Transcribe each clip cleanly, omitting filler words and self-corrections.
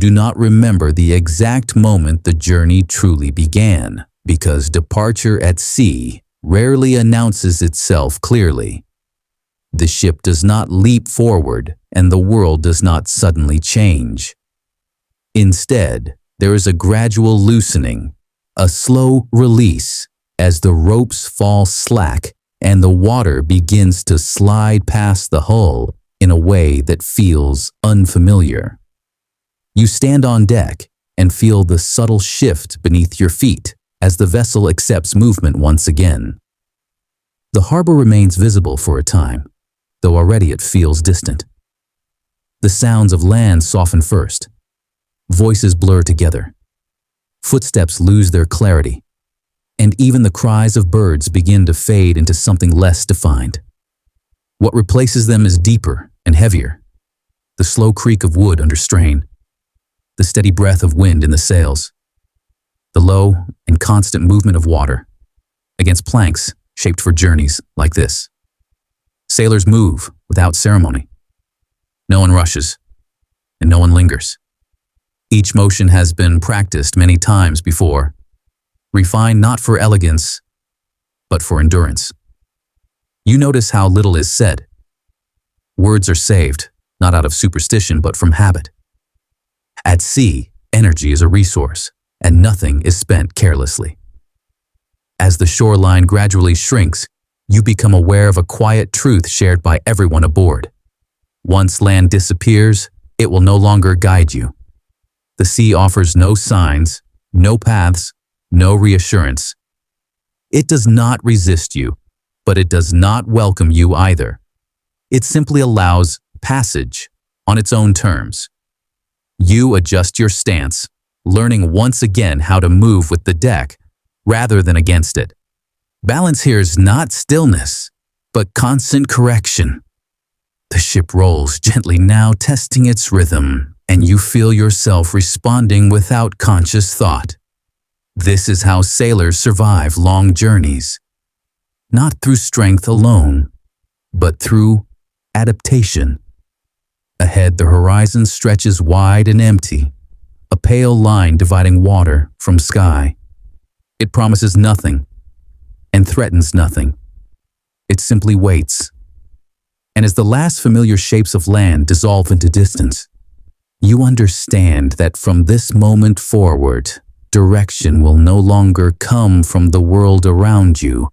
do not remember the exact moment the journey truly began, because departure at sea rarely announces itself clearly. The ship does not leap forward, and the world does not suddenly change. Instead, there is a gradual loosening, a slow release, as the ropes fall slack and the water begins to slide past the hull in a way that feels unfamiliar. You stand on deck and feel the subtle shift beneath your feet as the vessel accepts movement once again. The harbor remains visible for a time, though already it feels distant. The sounds of land soften first. Voices blur together. Footsteps lose their clarity, and even the cries of birds begin to fade into something less defined. What replaces them is deeper and heavier. The slow creak of wood under strain, the steady breath of wind in the sails, the low and constant movement of water against planks shaped for journeys like this. Sailors move without ceremony. No one rushes, and no one lingers. Each motion has been practiced many times before, refined not for elegance, but for endurance. You notice how little is said. Words are saved, not out of superstition, but from habit. At sea, energy is a resource, and nothing is spent carelessly. As the shoreline gradually shrinks, you become aware of a quiet truth shared by everyone aboard. Once land disappears, it will no longer guide you. The sea offers no signs, no paths, no reassurance. It does not resist you, but it does not welcome you either. It simply allows passage on its own terms. You adjust your stance, learning once again how to move with the deck rather than against it. Balance here is not stillness, but constant correction. The ship rolls gently now, testing its rhythm, and you feel yourself responding without conscious thought. This is how sailors survive long journeys, not through strength alone, but through adaptation. Ahead, the horizon stretches wide and empty, a pale line dividing water from sky. It promises nothing and threatens nothing. It simply waits. And as the last familiar shapes of land dissolve into distance, you understand that from this moment forward, direction will no longer come from the world around you,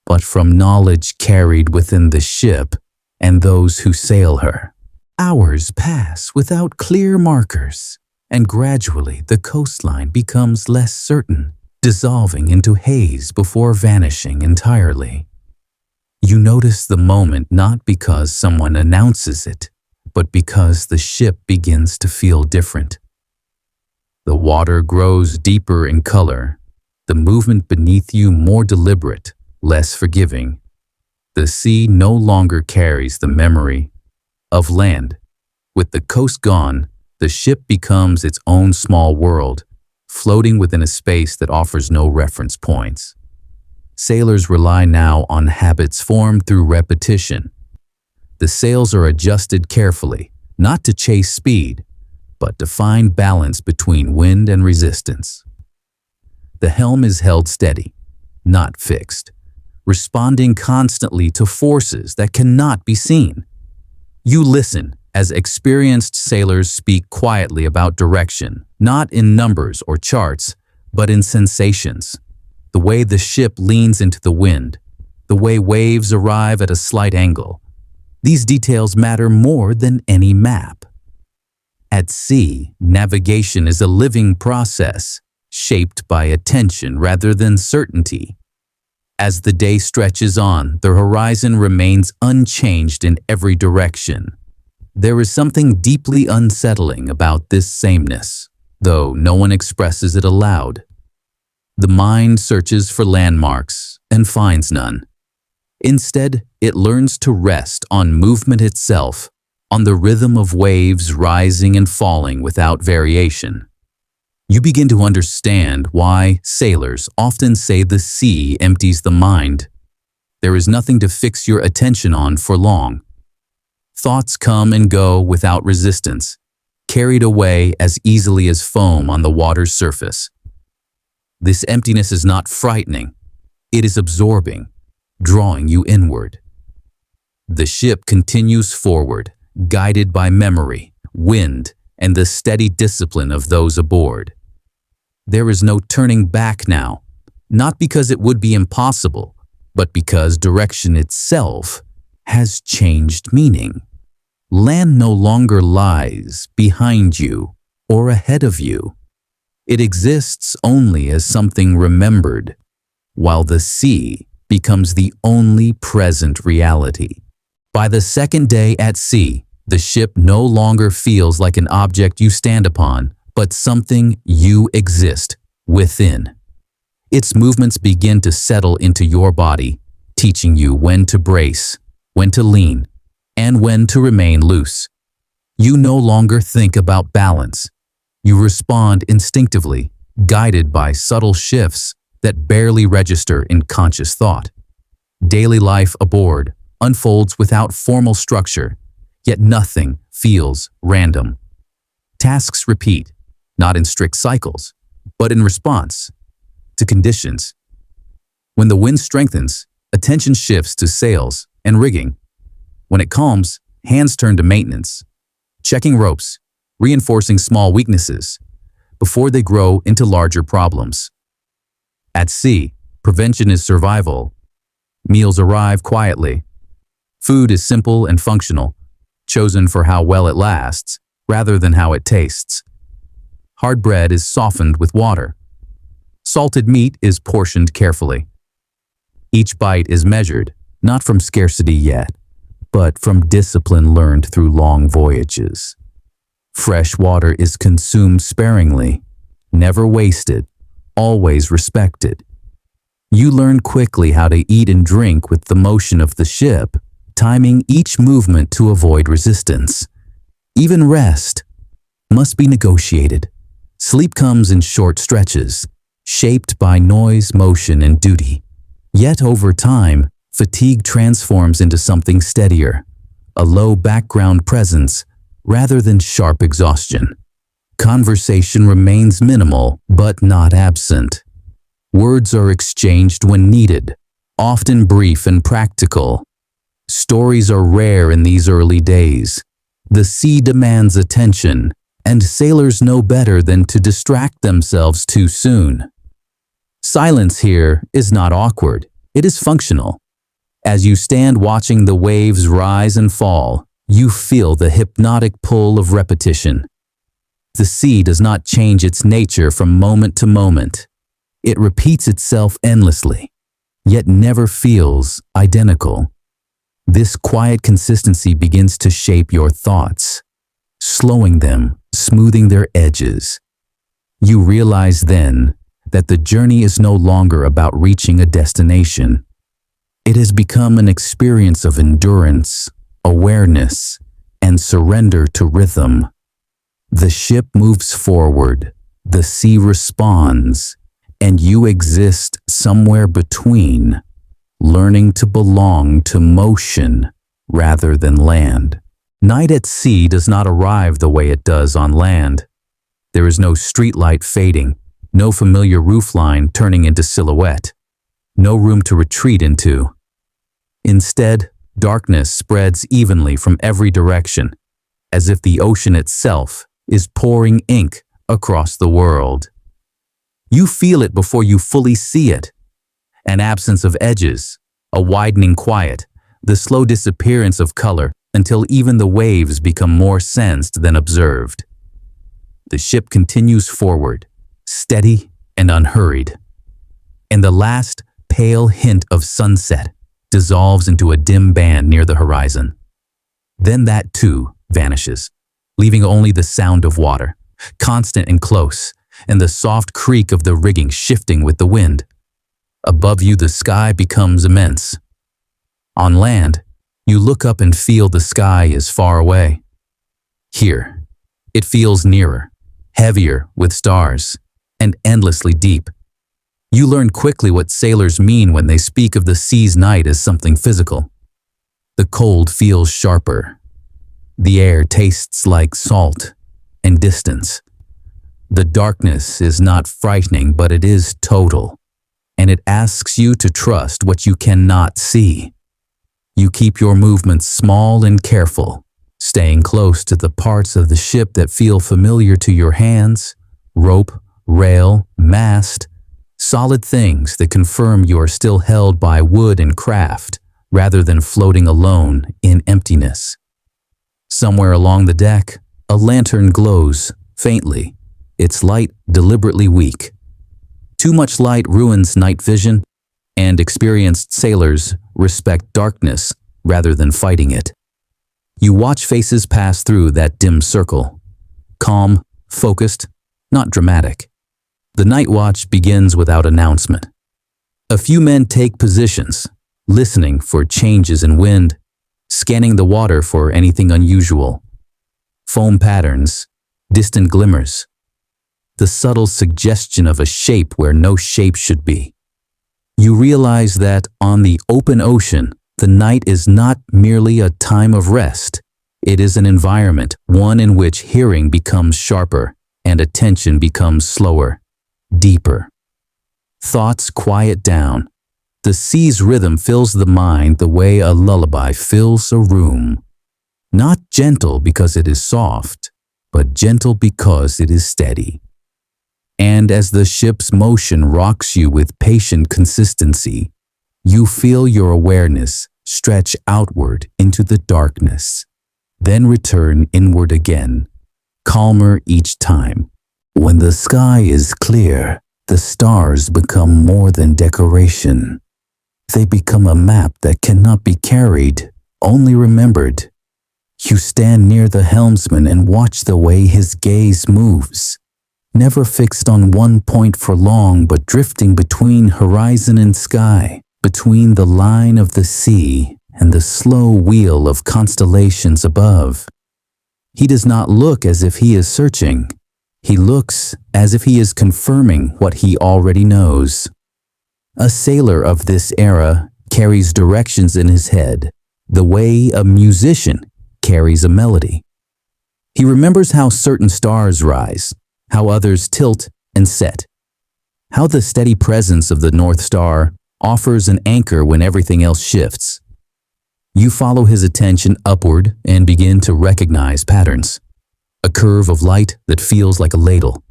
but from knowledge carried within the ship and those who sail her. Hours pass without clear markers, and gradually the coastline becomes less certain, dissolving into haze before vanishing entirely. You notice the moment not because someone announces it, but because the ship begins to feel different. The water grows deeper in color, the movement beneath you more deliberate, less forgiving. The sea no longer carries the memory of land. With the coast gone, the ship becomes its own small world, floating within a space that offers no reference points. Sailors rely now on habits formed through repetition. The sails are adjusted carefully, not to chase speed, but to find balance between wind and resistance. The helm is held steady, not fixed, responding constantly to forces that cannot be seen. You listen as experienced sailors speak quietly about direction, not in numbers or charts, but in sensations. The way the ship leans into the wind, the way waves arrive at a slight angle. These details matter more than any map. At sea, navigation is a living process, shaped by attention rather than certainty. As the day stretches on, the horizon remains unchanged in every direction. There is something deeply unsettling about this sameness, though no one expresses it aloud. The mind searches for landmarks and finds none. Instead, it learns to rest on movement itself, on the rhythm of waves rising and falling without variation. You begin to understand why sailors often say the sea empties the mind. There is nothing to fix your attention on for long. Thoughts come and go without resistance, carried away as easily as foam on the water's surface. This emptiness is not frightening. It is absorbing, drawing you inward. The ship continues forward, guided by memory, wind, and the steady discipline of those aboard. There is no turning back now, not because it would be impossible, but because direction itself has changed meaning. Land no longer lies behind you or ahead of you. It exists only as something remembered, while the sea becomes the only present reality. By the second day at sea, the ship no longer feels like an object you stand upon, but something you exist within. Its movements begin to settle into your body, teaching you when to brace, when to lean, and when to remain loose. You no longer think about balance. You respond instinctively, guided by subtle shifts that barely register in conscious thought. Daily life aboard unfolds without formal structure, yet nothing feels random. Tasks repeat, not in strict cycles, but in response to conditions. When the wind strengthens, attention shifts to sails and rigging. When it calms, hands turn to maintenance, checking ropes, reinforcing small weaknesses before they grow into larger problems. At sea, prevention is survival. Meals arrive quietly. Food is simple and functional, chosen for how well it lasts rather than how it tastes. Hard bread is softened with water. Salted meat is portioned carefully. Each bite is measured, not from scarcity yet, but from discipline learned through long voyages. Fresh water is consumed sparingly, never wasted, always respected. You learn quickly how to eat and drink with the motion of the ship, timing each movement to avoid resistance. Even rest must be negotiated. Sleep comes in short stretches, shaped by noise, motion, and duty. Yet over time, fatigue transforms into something steadier, a low background presence rather than sharp exhaustion. Conversation remains minimal, but not absent. Words are exchanged when needed, often brief and practical. Stories are rare in these early days. The sea demands attention, and sailors know better than to distract themselves too soon. Silence here is not awkward, it is functional. As you stand watching the waves rise and fall, you feel the hypnotic pull of repetition. The sea does not change its nature from moment to moment. It repeats itself endlessly, yet never feels identical. This quiet consistency begins to shape your thoughts, slowing them, smoothing their edges. You realize then that the journey is no longer about reaching a destination. It has become an experience of endurance, awareness, and surrender to rhythm. The ship moves forward, the sea responds, and you exist somewhere between, learning to belong to motion rather than land. Night at sea does not arrive the way it does on land. There is no streetlight fading, no familiar roofline turning into silhouette, no room to retreat into. Instead, darkness spreads evenly from every direction, as if the ocean itself is pouring ink across the world. You feel it before you fully see it. An absence of edges, a widening quiet, the slow disappearance of color until even the waves become more sensed than observed. The ship continues forward, steady and unhurried. And the last pale hint of sunset dissolves into a dim band near the horizon. Then that too vanishes, leaving only the sound of water, constant and close, and the soft creak of the rigging shifting with the wind. Above you, the sky becomes immense. On land, you look up and feel the sky is far away. Here, it feels nearer, heavier with stars, and endlessly deep. You learn quickly what sailors mean when they speak of the sea's night as something physical. The cold feels sharper. The air tastes like salt, and distance. The darkness is not frightening, but it is total, and it asks you to trust what you cannot see. You keep your movements small and careful, staying close to the parts of the ship that feel familiar to your hands: rope, rail, mast, solid things that confirm you are still held by wood and craft, rather than floating alone in emptiness. Somewhere along the deck, a lantern glows faintly, its light deliberately weak. Too much light ruins night vision, and experienced sailors respect darkness rather than fighting it. You watch faces pass through that dim circle, calm, focused, not dramatic. The night watch begins without announcement. A few men take positions, listening for changes in wind, scanning the water for anything unusual. Foam patterns, distant glimmers, the subtle suggestion of a shape where no shape should be. You realize that on the open ocean, the night is not merely a time of rest. It is an environment, one in which hearing becomes sharper and attention becomes slower, deeper. Thoughts quiet down. The sea's rhythm fills the mind the way a lullaby fills a room. Not gentle because it is soft, but gentle because it is steady. And as the ship's motion rocks you with patient consistency, you feel your awareness stretch outward into the darkness, then return inward again, calmer each time. When the sky is clear, the stars become more than decoration. They become a map that cannot be carried, only remembered. You stand near the helmsman and watch the way his gaze moves, never fixed on one point for long, but drifting between horizon and sky, between the line of the sea and the slow wheel of constellations above. He does not look as if he is searching. He looks as if he is confirming what he already knows. A sailor of this era carries directions in his head, the way a musician carries a melody. He remembers how certain stars rise, how others tilt and set, how the steady presence of the North Star offers an anchor when everything else shifts. You follow his attention upward and begin to recognize patterns. A curve of light that feels like a ladle,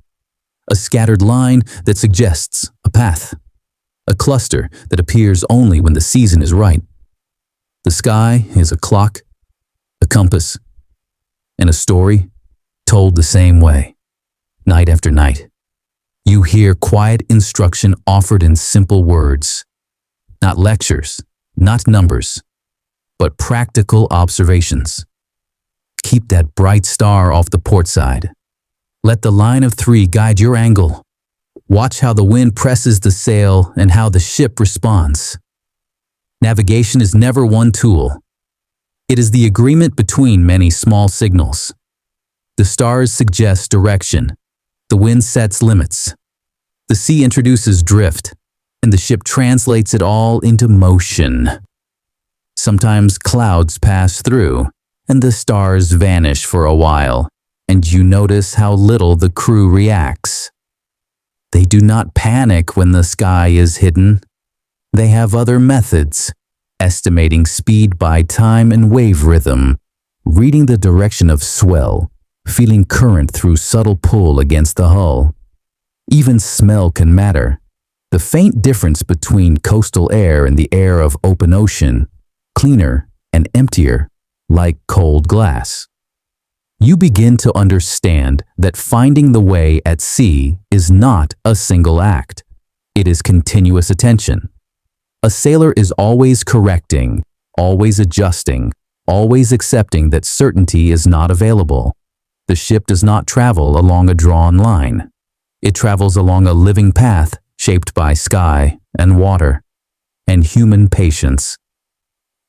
a scattered line that suggests a path, a cluster that appears only when the season is right. The sky is a clock, a compass, and a story told the same way. Night after night, you hear quiet instruction offered in simple words. Not lectures, not numbers, but practical observations. Keep that bright star off the port side. Let the line of 3 guide your angle. Watch how the wind presses the sail and how the ship responds. Navigation is never one tool. It is the agreement between many small signals. The stars suggest direction. The wind sets limits. The sea introduces drift, and the ship translates it all into motion. Sometimes clouds pass through, and the stars vanish for a while, and you notice how little the crew reacts. They do not panic when the sky is hidden. They have other methods, estimating speed by time and wave rhythm, reading the direction of swell, feeling current through subtle pull against the hull. Even smell can matter. The faint difference between coastal air and the air of open ocean, cleaner and emptier, like cold glass. You begin to understand that finding the way at sea is not a single act. It is continuous attention. A sailor is always correcting, always adjusting, always accepting that certainty is not available. The ship does not travel along a drawn line. It travels along a living path shaped by sky and water and human patience.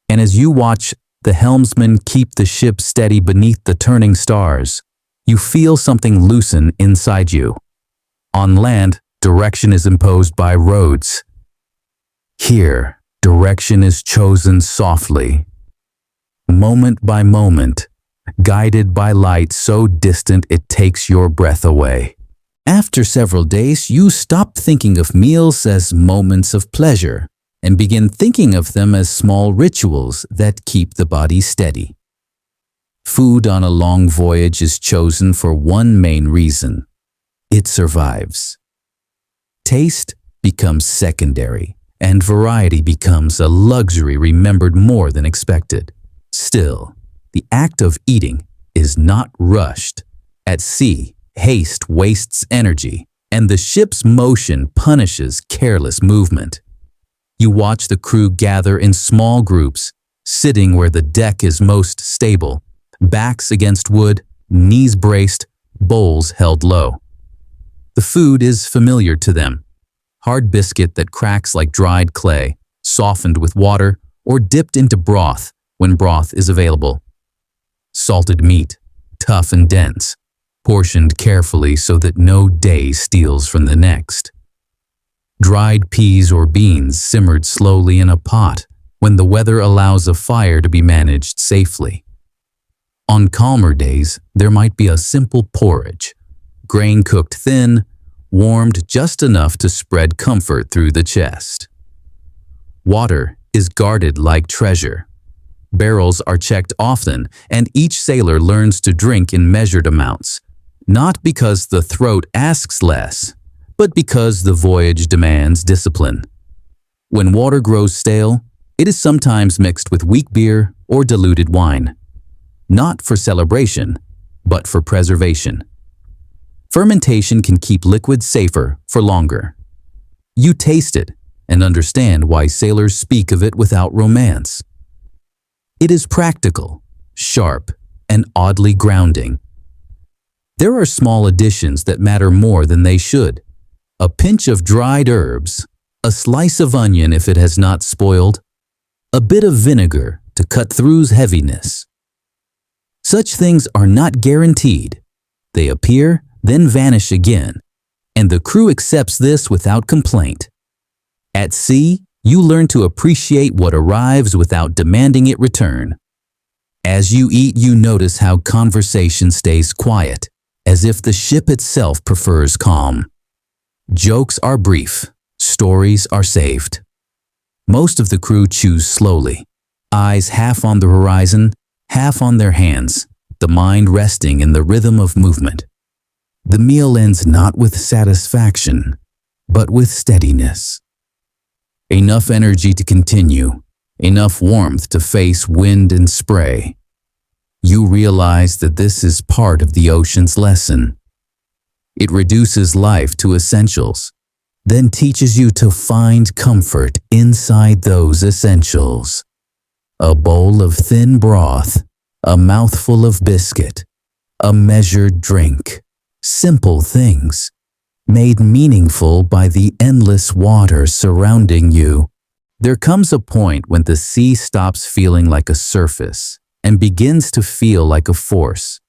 And as you watch the helmsman keep the ship steady beneath the turning stars, you feel something loosen inside you. On land, direction is imposed by roads. Here, direction is chosen softly. Moment by moment, guided by light so distant it takes your breath away. After several days, you stop thinking of meals as moments of pleasure and begin thinking of them as small rituals that keep the body steady. Food on a long voyage is chosen for one main reason: it survives. Taste becomes secondary, and variety becomes a luxury remembered more than expected. Still, the act of eating is not rushed. At sea, haste wastes energy, and the ship's motion punishes careless movement. You watch the crew gather in small groups, sitting where the deck is most stable, backs against wood, knees braced, bowls held low. The food is familiar to them: hard biscuit that cracks like dried clay, softened with water, or dipped into broth when broth is available. Salted meat, tough and dense, portioned carefully so that no day steals from the next. Dried peas or beans simmered slowly in a pot when the weather allows a fire to be managed safely. On calmer days, there might be a simple porridge, grain cooked thin, warmed just enough to spread comfort through the chest. Water is guarded like treasure. Barrels are checked often, and each sailor learns to drink in measured amounts, not because the throat asks less, but because the voyage demands discipline. When water grows stale, it is sometimes mixed with weak beer or diluted wine, not for celebration, but for preservation. Fermentation can keep liquids safer for longer. You taste it and understand why sailors speak of it without romance. It is practical, sharp, and oddly grounding. There are small additions that matter more than they should. A pinch of dried herbs, a slice of onion if it has not spoiled, a bit of vinegar to cut through heaviness. Such things are not guaranteed. They appear, then vanish again, and the crew accepts this without complaint. At sea, you learn to appreciate what arrives without demanding it return. As you eat, you notice how conversation stays quiet, as if the ship itself prefers calm. Jokes are brief, stories are saved. Most of the crew chews slowly, eyes half on the horizon, half on their hands, the mind resting in the rhythm of movement. The meal ends not with satisfaction, but with steadiness. Enough energy to continue, enough warmth to face wind and spray. You realize that this is part of the ocean's lesson. It reduces life to essentials, then teaches you to find comfort inside those essentials. A bowl of thin broth, a mouthful of biscuit, a measured drink. Simple things, made meaningful by the endless water surrounding you. There comes a point when the sea stops feeling like a surface and begins to feel like a force.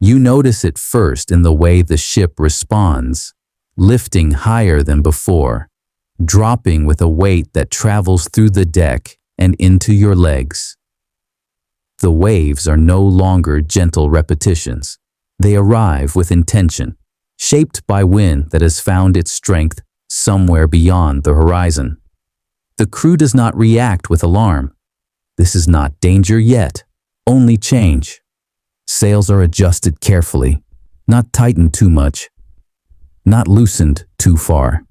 You notice it first in the way the ship responds, lifting higher than before, dropping with a weight that travels through the deck and into your legs. The waves are no longer gentle repetitions. They arrive with intention, shaped by wind that has found its strength somewhere beyond the horizon. The crew does not react with alarm. This is not danger yet, only change. Sails are adjusted carefully, not tightened too much, not loosened too far.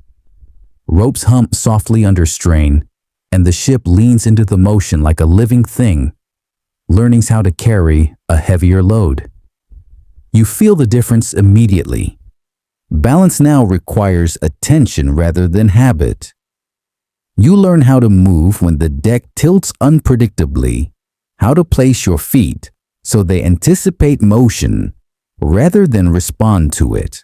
Ropes hump softly under strain, and the ship leans into the motion like a living thing, learning how to carry a heavier load. You feel the difference immediately. Balance now requires attention rather than habit. You learn how to move when the deck tilts unpredictably, how to place your feet so they anticipate motion rather than respond to it.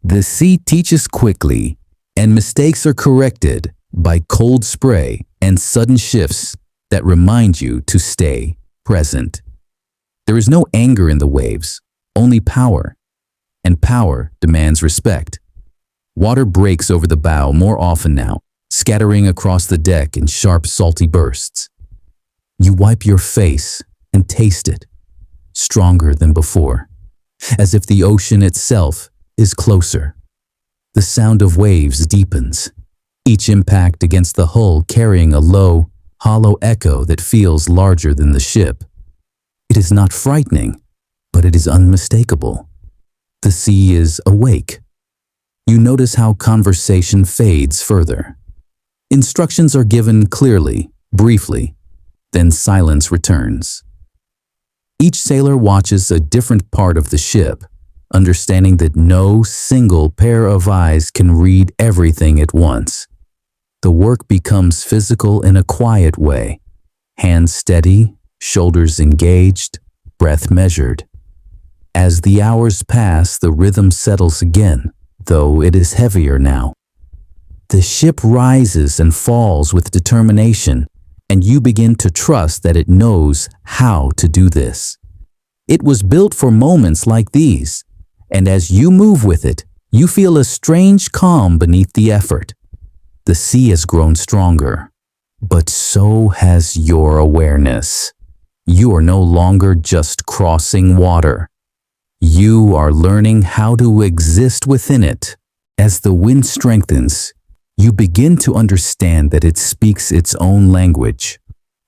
The sea teaches quickly, and mistakes are corrected by cold spray and sudden shifts that remind you to stay present. There is no anger in the waves, only power, and power demands respect. Water breaks over the bow more often now, scattering across the deck in sharp, salty bursts. You wipe your face and taste it, stronger than before, as if the ocean itself is closer. The sound of waves deepens, each impact against the hull carrying a low, hollow echo that feels larger than the ship. It is not frightening, but it is unmistakable. The sea is awake. You notice how conversation fades further. Instructions are given clearly, briefly, then silence returns. Each sailor watches a different part of the ship, understanding that no single pair of eyes can read everything at once. The work becomes physical in a quiet way, hands steady, shoulders engaged, breath measured. As the hours pass, the rhythm settles again, though it is heavier now. The ship rises and falls with determination, and you begin to trust that it knows how to do this. It was built for moments like these, and as you move with it, you feel a strange calm beneath the effort. The sea has grown stronger, but so has your awareness. You are no longer just crossing water. You are learning how to exist within it. As the wind strengthens, you begin to understand that it speaks its own language,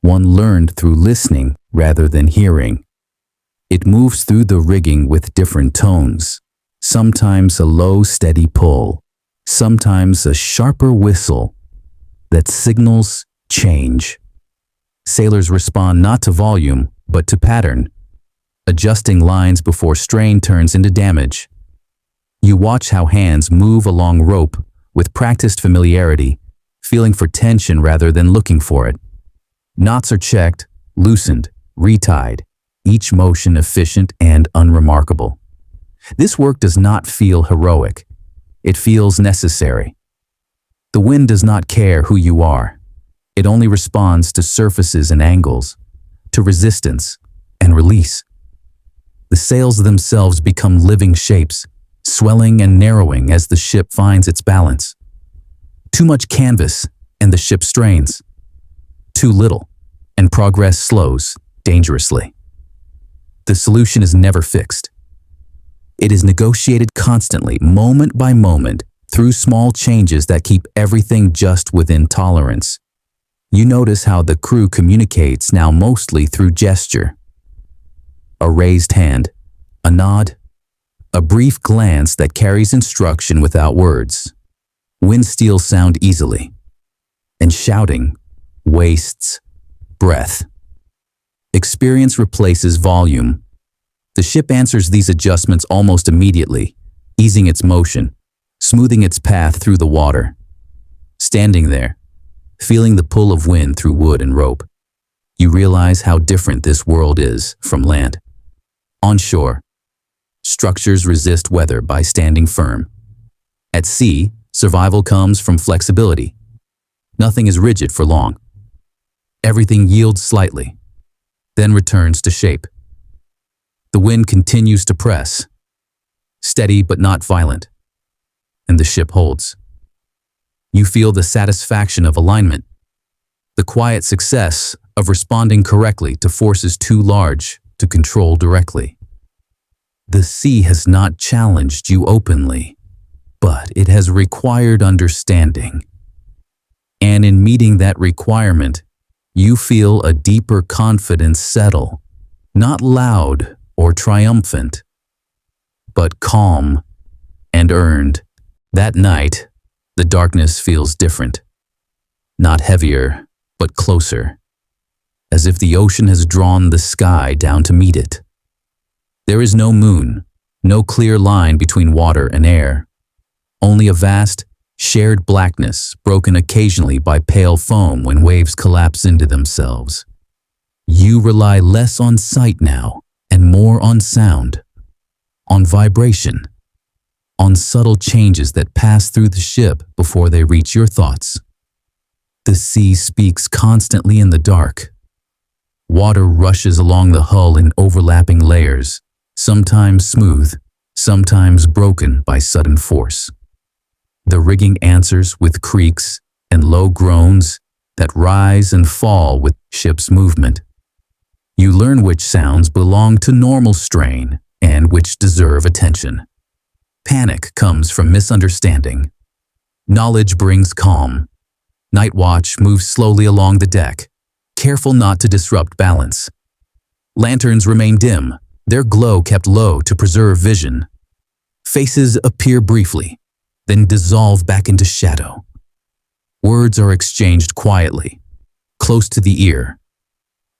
one learned through listening rather than hearing. It moves through the rigging with different tones, sometimes a low, steady pull, sometimes a sharper whistle that signals change. Sailors respond not to volume, but to pattern, adjusting lines before strain turns into damage. You watch how hands move along rope with practiced familiarity, feeling for tension rather than looking for it. Knots are checked, loosened, retied, each motion efficient and unremarkable. This work does not feel heroic. It feels necessary. The wind does not care who you are. It only responds to surfaces and angles, to resistance and release. The sails themselves become living shapes, swelling and narrowing as the ship finds its balance. Too much canvas, and the ship strains. Too little, and progress slows dangerously. The solution is never fixed. It is negotiated constantly, moment by moment, through small changes that keep everything just within tolerance. You notice how the crew communicates now mostly through gesture. A raised hand, a nod, a brief glance that carries instruction without words. Wind steals sound easily, and shouting wastes breath. Experience replaces volume. The ship answers these adjustments almost immediately, easing its motion, smoothing its path through the water. Standing there, feeling the pull of wind through wood and rope, you realize how different this world is from land. On shore, structures resist weather by standing firm. At sea, survival comes from flexibility. Nothing is rigid for long. Everything yields slightly, then returns to shape. The wind continues to press, steady but not violent, and the ship holds. You feel the satisfaction of alignment, the quiet success of responding correctly to forces too large to control directly. The sea has not challenged you openly, but it has required understanding. And in meeting that requirement, you feel a deeper confidence settle, not loud or triumphant, but calm and earned. That night, the darkness feels different, not heavier, but closer, as if the ocean has drawn the sky down to meet it. There is no moon, no clear line between water and air, only a vast, shared blackness broken occasionally by pale foam when waves collapse into themselves. You rely less on sight now and more on sound, on vibration, on subtle changes that pass through the ship before they reach your thoughts. The sea speaks constantly in the dark. Water rushes along the hull in overlapping layers, sometimes smooth, sometimes broken by sudden force. The rigging answers with creaks and low groans that rise and fall with ship's movement. You learn which sounds belong to normal strain and which deserve attention. Panic comes from misunderstanding. Knowledge brings calm. Night watch moves slowly along the deck, careful not to disrupt balance. Lanterns remain dim, their glow kept low to preserve vision. Faces appear briefly, then dissolve back into shadow. Words are exchanged quietly, close to the ear,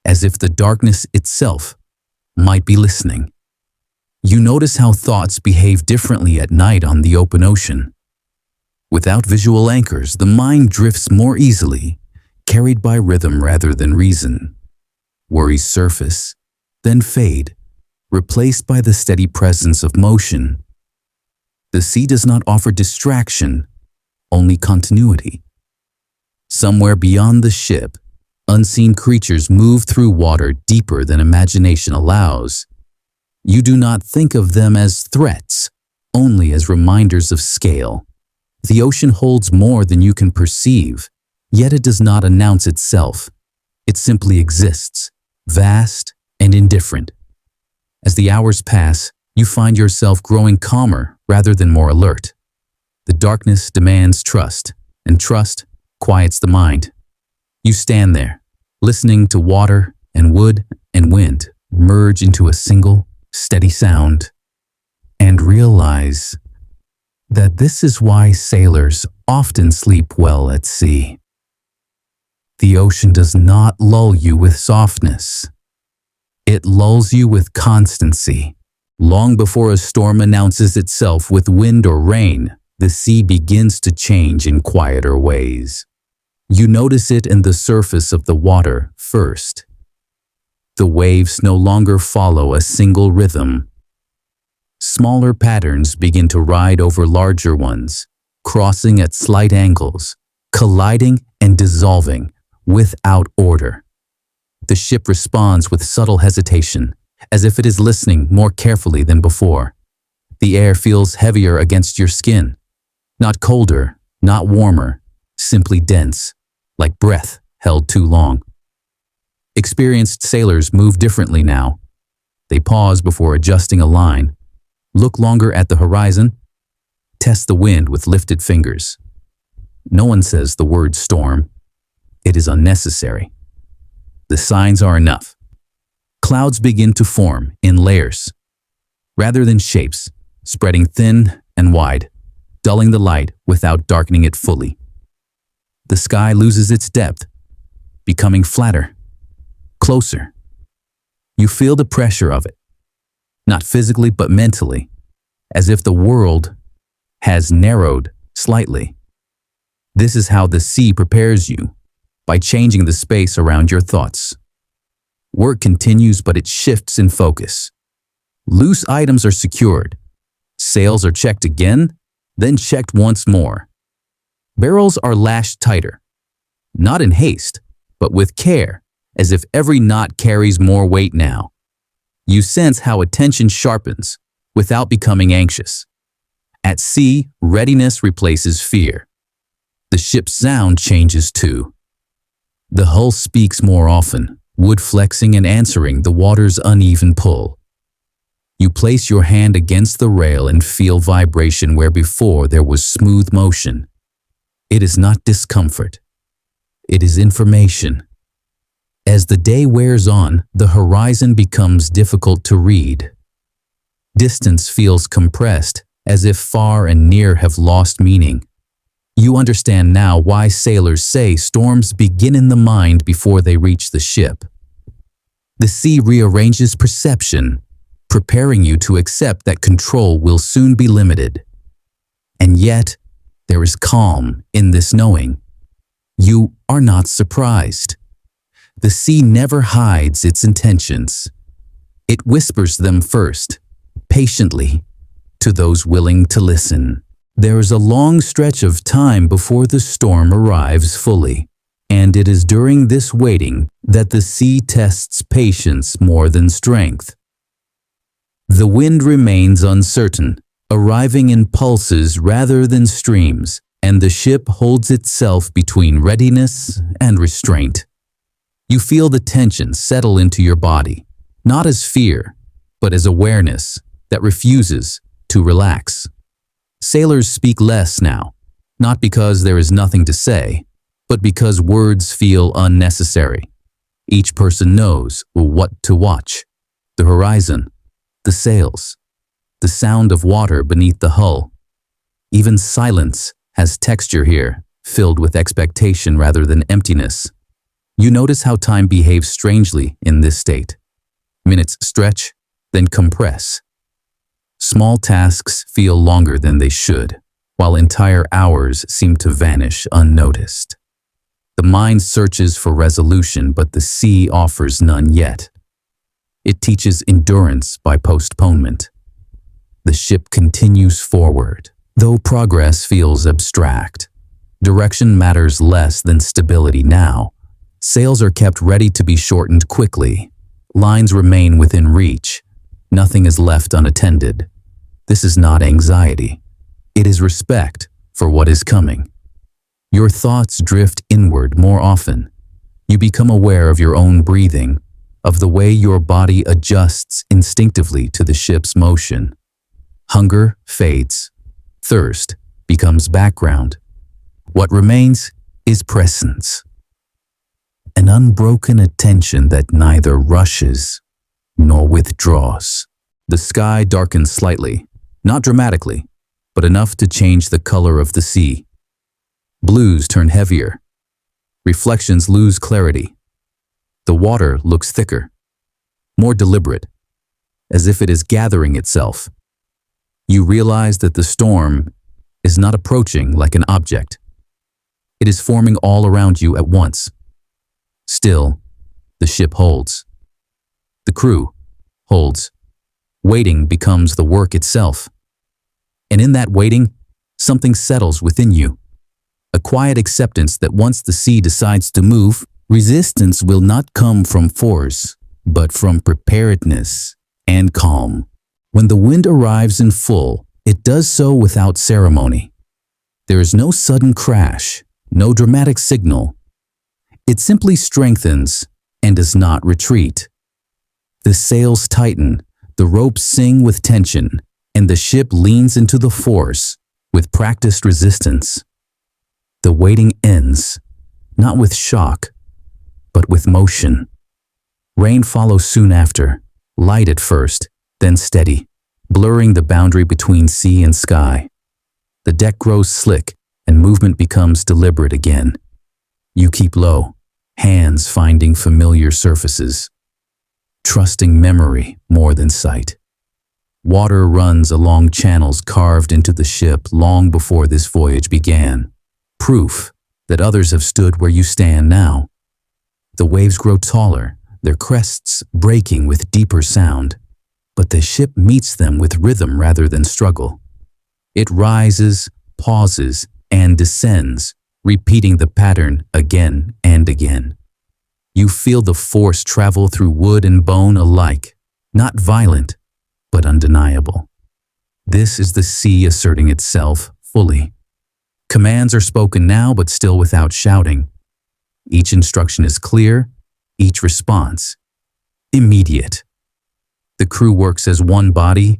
as if the darkness itself might be listening. You notice how thoughts behave differently at night on the open ocean. Without visual anchors, the mind drifts more easily, carried by rhythm rather than reason. Worries surface, then fade, replaced by the steady presence of motion. The sea does not offer distraction, only continuity. Somewhere beyond the ship, unseen creatures move through water deeper than imagination allows. You do not think of them as threats, only as reminders of scale. The ocean holds more than you can perceive, yet it does not announce itself. It simply exists, vast and indifferent. As the hours pass, you find yourself growing calmer rather than more alert. The darkness demands trust, and trust quiets the mind. You stand there, listening to water and wood and wind merge into a single, steady sound, and realize that this is why sailors often sleep well at sea. The ocean does not lull you with softness. It lulls you with constancy. Long before a storm announces itself with wind or rain, the sea begins to change in quieter ways. You notice it in the surface of the water first. The waves no longer follow a single rhythm. Smaller patterns begin to ride over larger ones, crossing at slight angles, colliding and dissolving without order. The ship responds with subtle hesitation, as if it is listening more carefully than before. The air feels heavier against your skin, not colder, not warmer, simply dense, like breath held too long. Experienced sailors move differently now. They pause before adjusting a line, look longer at the horizon, test the wind with lifted fingers. No one says the word storm. It is unnecessary. The signs are enough. Clouds begin to form in layers, rather than shapes, spreading thin and wide, dulling the light without darkening it fully. The sky loses its depth, becoming flatter, closer. You feel the pressure of it, not physically but mentally, as if the world has narrowed slightly. This is how the sea prepares you, by changing the space around your thoughts. Work continues, but it shifts in focus. Loose items are secured. Sails are checked again, then checked once more. Barrels are lashed tighter, not in haste, but with care, as if every knot carries more weight now. You sense how attention sharpens without becoming anxious. At sea, readiness replaces fear. The ship's sound changes too. The hull speaks more often, wood flexing and answering the water's uneven pull. You place your hand against the rail and feel vibration where before there was smooth motion. It is not discomfort. It is information. As the day wears on, the horizon becomes difficult to read. Distance feels compressed, as if far and near have lost meaning. You understand now why sailors say storms begin in the mind before they reach the ship. The sea rearranges perception, preparing you to accept that control will soon be limited. And yet, there is calm in this knowing. You are not surprised. The sea never hides its intentions. It whispers them first, patiently, to those willing to listen. There is a long stretch of time before the storm arrives fully, and it is during this waiting that the sea tests patience more than strength. The wind remains uncertain, arriving in pulses rather than streams, and the ship holds itself between readiness and restraint. You feel the tension settle into your body, not as fear, but as awareness that refuses to relax. Sailors speak less now, not because there is nothing to say, but because words feel unnecessary. Each person knows what to watch: the horizon, the sails, the sound of water beneath the hull. Even silence has texture here, filled with expectation rather than emptiness. You notice how time behaves strangely in this state. Minutes stretch, then compress. Small tasks feel longer than they should, while entire hours seem to vanish unnoticed. The mind searches for resolution, but the sea offers none yet. It teaches endurance by postponement. The ship continues forward, though progress feels abstract. Direction matters less than stability now. Sails are kept ready to be shortened quickly. Lines remain within reach. Nothing is left unattended. This is not anxiety. It is respect for what is coming. Your thoughts drift inward more often. You become aware of your own breathing, of the way your body adjusts instinctively to the ship's motion. Hunger fades. Thirst becomes background. What remains is presence. An unbroken attention that neither rushes nor withdraws. The sky darkens slightly, not dramatically, but enough to change the color of the sea. Blues turn heavier. Reflections lose clarity. The water looks thicker, more deliberate, as if it is gathering itself. You realize that the storm is not approaching like an object. It is forming all around you at once. Still, the ship holds. The crew holds. Waiting becomes the work itself. And in that waiting, something settles within you. A quiet acceptance that once the sea decides to move, resistance will not come from force, but from preparedness and calm. When the wind arrives in full, it does so without ceremony. There is no sudden crash, no dramatic signal. It simply strengthens and does not retreat. The sails tighten, the ropes sing with tension, and the ship leans into the force with practiced resistance. The waiting ends, not with shock, but with motion. Rain follows soon after, light at first, then steady, blurring the boundary between sea and sky. The deck grows slick, and movement becomes deliberate again. You keep low, hands finding familiar surfaces, trusting memory more than sight. Water runs along channels carved into the ship long before this voyage began. Proof that others have stood where you stand now. The waves grow taller, their crests breaking with deeper sound, but the ship meets them with rhythm rather than struggle. It rises, pauses, and descends, repeating the pattern again and again. You feel the force travel through wood and bone alike, not violent, but undeniable. This is the sea asserting itself fully. Commands are spoken now, but still without shouting. Each instruction is clear, each response immediate. The crew works as one body,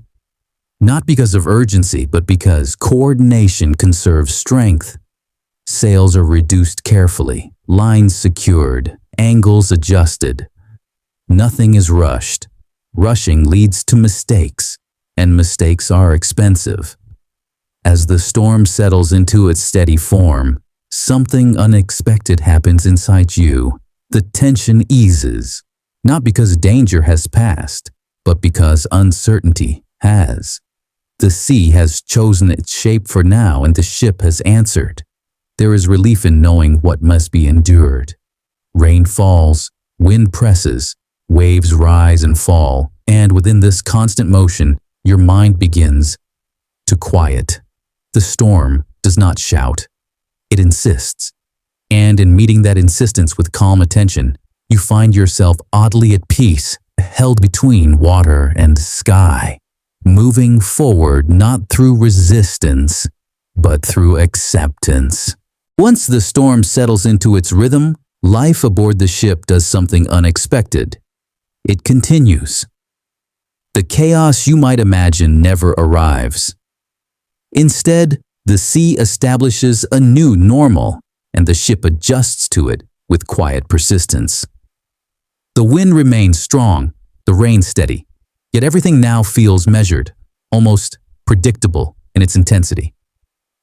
not because of urgency, but because coordination conserves strength. Sails are reduced carefully, lines secured, angles adjusted. Nothing is rushed. Rushing leads to mistakes, and mistakes are expensive. As the storm settles into its steady form, something unexpected happens inside you. The tension eases, not because danger has passed, but because uncertainty has. The sea has chosen its shape for now, and the ship has answered. There is relief in knowing what must be endured. Rain falls, wind presses, waves rise and fall, and within this constant motion, your mind begins to quiet. The storm does not shout. It insists. And in meeting that insistence with calm attention, you find yourself oddly at peace, held between water and sky, moving forward not through resistance, but through acceptance. Once the storm settles into its rhythm, life aboard the ship does something unexpected. It continues. The chaos you might imagine never arrives. Instead, the sea establishes a new normal, and the ship adjusts to it with quiet persistence. The wind remains strong, the rain steady, yet everything now feels measured, almost predictable in its intensity.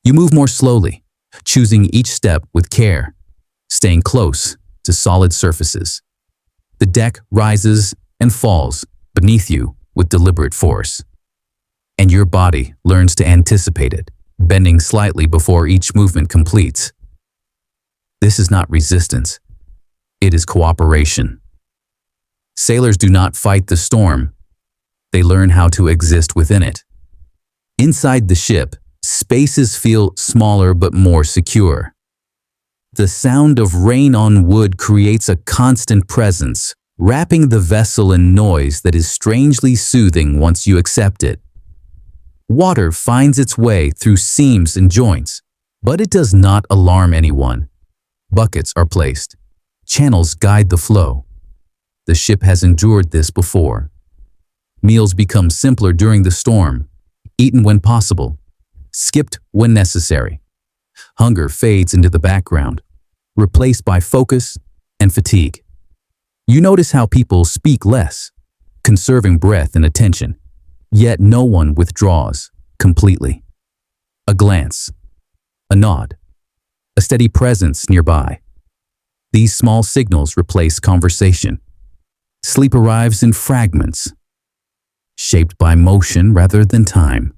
You move more slowly, choosing each step with care, staying close to solid surfaces. The deck rises and falls beneath you with deliberate force, and your body learns to anticipate it, bending slightly before each movement completes. This is not resistance, it is cooperation. Sailors do not fight the storm, they learn how to exist within it. Inside the ship, spaces feel smaller but more secure. The sound of rain on wood creates a constant presence, wrapping the vessel in noise that is strangely soothing once you accept it. Water finds its way through seams and joints, but it does not alarm anyone. Buckets are placed. Channels guide the flow. The ship has endured this before. Meals become simpler during the storm, eaten when possible, skipped when necessary. Hunger fades into the background, replaced by focus and fatigue. You notice how people speak less, conserving breath and attention, yet no one withdraws completely. A glance, a nod, a steady presence nearby. These small signals replace conversation. Sleep arrives in fragments, shaped by motion rather than time.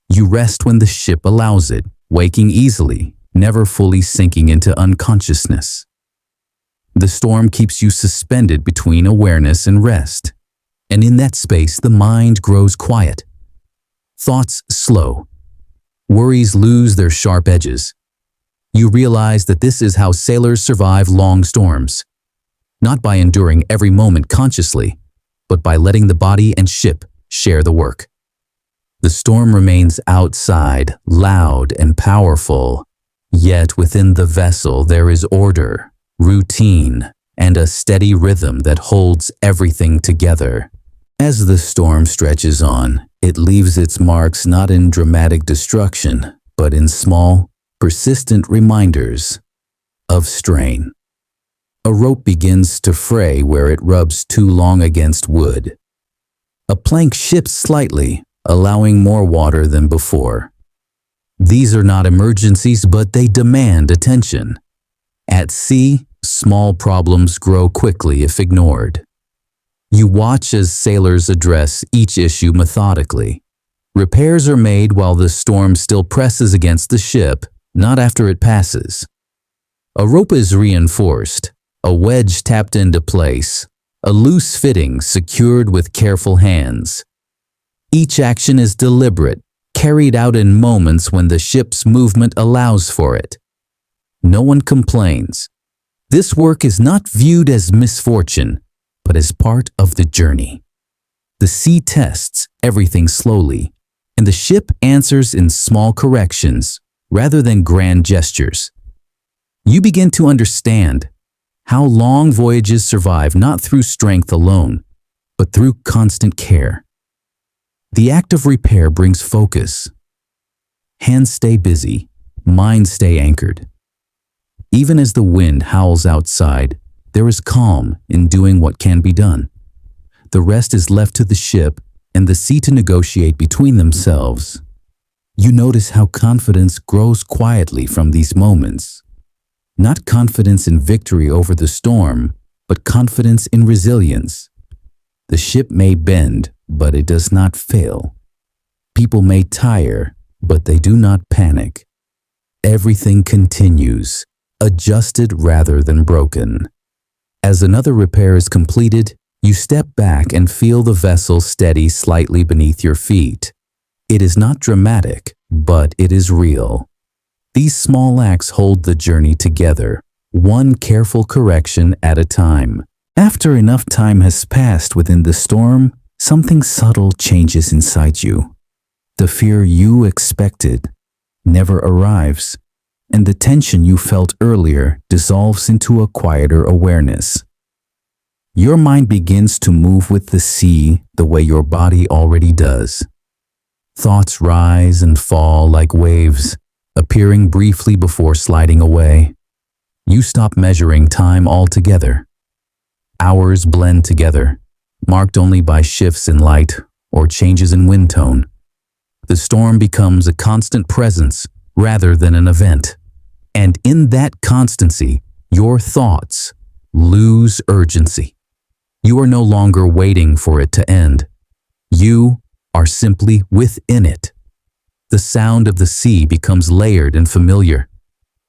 You rest when the ship allows it, waking easily, never fully sinking into unconsciousness. The storm keeps you suspended between awareness and rest, and in that space the mind grows quiet. Thoughts slow. Worries lose their sharp edges. You realize that this is how sailors survive long storms, not by enduring every moment consciously, but by letting the body and ship share the work. The storm remains outside, loud and powerful, yet within the vessel there is order, routine, and a steady rhythm that holds everything together. As the storm stretches on, it leaves its marks not in dramatic destruction, but in small, persistent reminders of strain. A rope begins to fray where it rubs too long against wood. A plank shifts slightly, allowing more water than before. These are not emergencies, but they demand attention. At sea, small problems grow quickly if ignored. You watch as sailors address each issue methodically. Repairs are made while the storm still presses against the ship, not after it passes. A rope is reinforced, a wedge tapped into place, a loose fitting secured with careful hands. Each action is deliberate, carried out in moments when the ship's movement allows for it. No one complains. This work is not viewed as misfortune, but as part of the journey. The sea tests everything slowly, and the ship answers in small corrections rather than grand gestures. You begin to understand how long voyages survive not through strength alone, but through constant care. The act of repair brings focus. Hands stay busy, minds stay anchored. Even as the wind howls outside, there is calm in doing what can be done. The rest is left to the ship and the sea to negotiate between themselves. You notice how confidence grows quietly from these moments. Not confidence in victory over the storm, but confidence in resilience. The ship may bend, but it does not fail. People may tire, but they do not panic. Everything continues, adjusted rather than broken. As another repair is completed, you step back and feel the vessel steady slightly beneath your feet. It is not dramatic, but it is real. These small acts hold the journey together, one careful correction at a time. After enough time has passed within the storm, something subtle changes inside you. The fear you expected never arrives. and the tension you felt earlier dissolves into a quieter awareness. Your mind begins to move with the sea the way your body already does. Thoughts rise and fall like waves, appearing briefly before sliding away. You stop measuring time altogether. Hours blend together, marked only by shifts in light or changes in wind tone. The storm becomes a constant presence rather than an event. And in that constancy, your thoughts lose urgency. You are no longer waiting for it to end. You are simply within it. The sound of the sea becomes layered and familiar.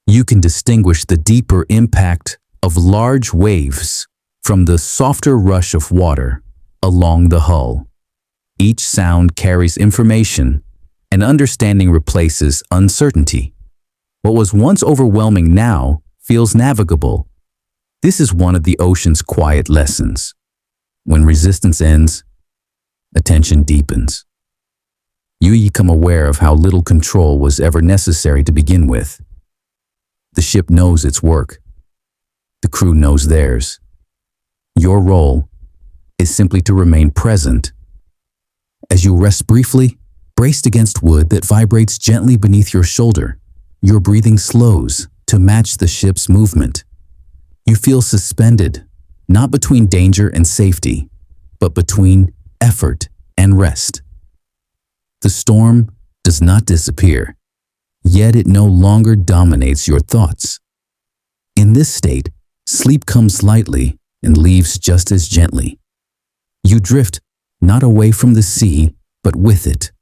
You can distinguish the deeper impact of large waves from the softer rush of water along the hull. Each sound carries information, and understanding replaces uncertainty. What was once overwhelming now feels navigable. This is one of the ocean's quiet lessons. When resistance ends, attention deepens. You become aware of how little control was ever necessary to begin with. The ship knows its work. The crew knows theirs. Your role is simply to remain present. As you rest briefly, braced against wood that vibrates gently beneath your shoulder, your breathing slows to match the ship's movement. You feel suspended, not between danger and safety, but between effort and rest. The storm does not disappear, yet it no longer dominates your thoughts. In this state, sleep comes lightly and leaves just as gently. You drift not away from the sea, but with it,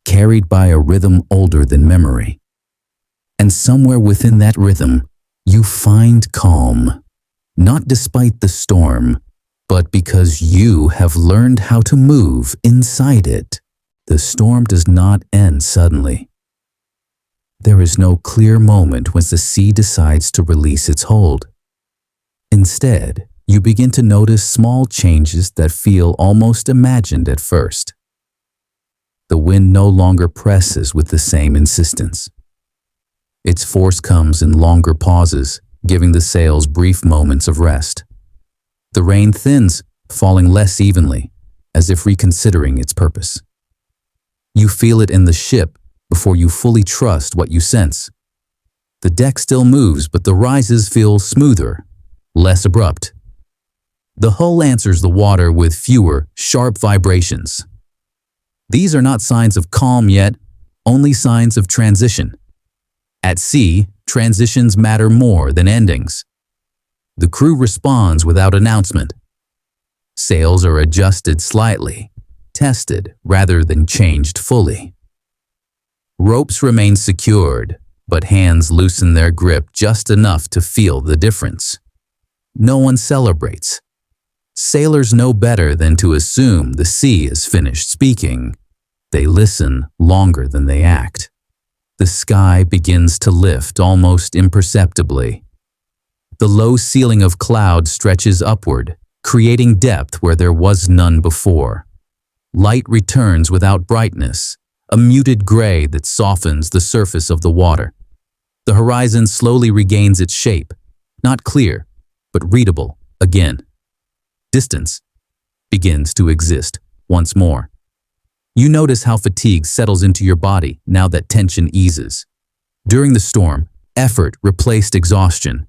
carried by a rhythm older than memory. And somewhere within that rhythm, you find calm, not despite the storm, but because you have learned how to move inside it. The storm does not end suddenly. There is no clear moment when the sea decides to release its hold. Instead, you begin to notice small changes that feel almost imagined at first. The wind no longer presses with the same insistence. Its force comes in longer pauses, giving the sails brief moments of rest. The rain thins, falling less evenly, as if reconsidering its purpose. You feel it in the ship before you fully trust what you sense. The deck still moves, but the rises feel smoother, less abrupt. The hull answers the water with fewer, sharp vibrations. These are not signs of calm yet, only signs of transition. At sea, transitions matter more than endings. The crew responds without announcement. Sails are adjusted slightly, tested rather than changed fully. Ropes remain secured, but hands loosen their grip just enough to feel the difference. No one celebrates. Sailors know better than to assume the sea is finished speaking. They listen longer than they act. The sky begins to lift almost imperceptibly. The low ceiling of cloud stretches upward, creating depth where there was none before. Light returns without brightness, a muted gray that softens the surface of the water. The horizon slowly regains its shape, not clear, but readable again. Distance begins to exist once more. You notice how fatigue settles into your body now that tension eases. During the storm, effort replaced exhaustion.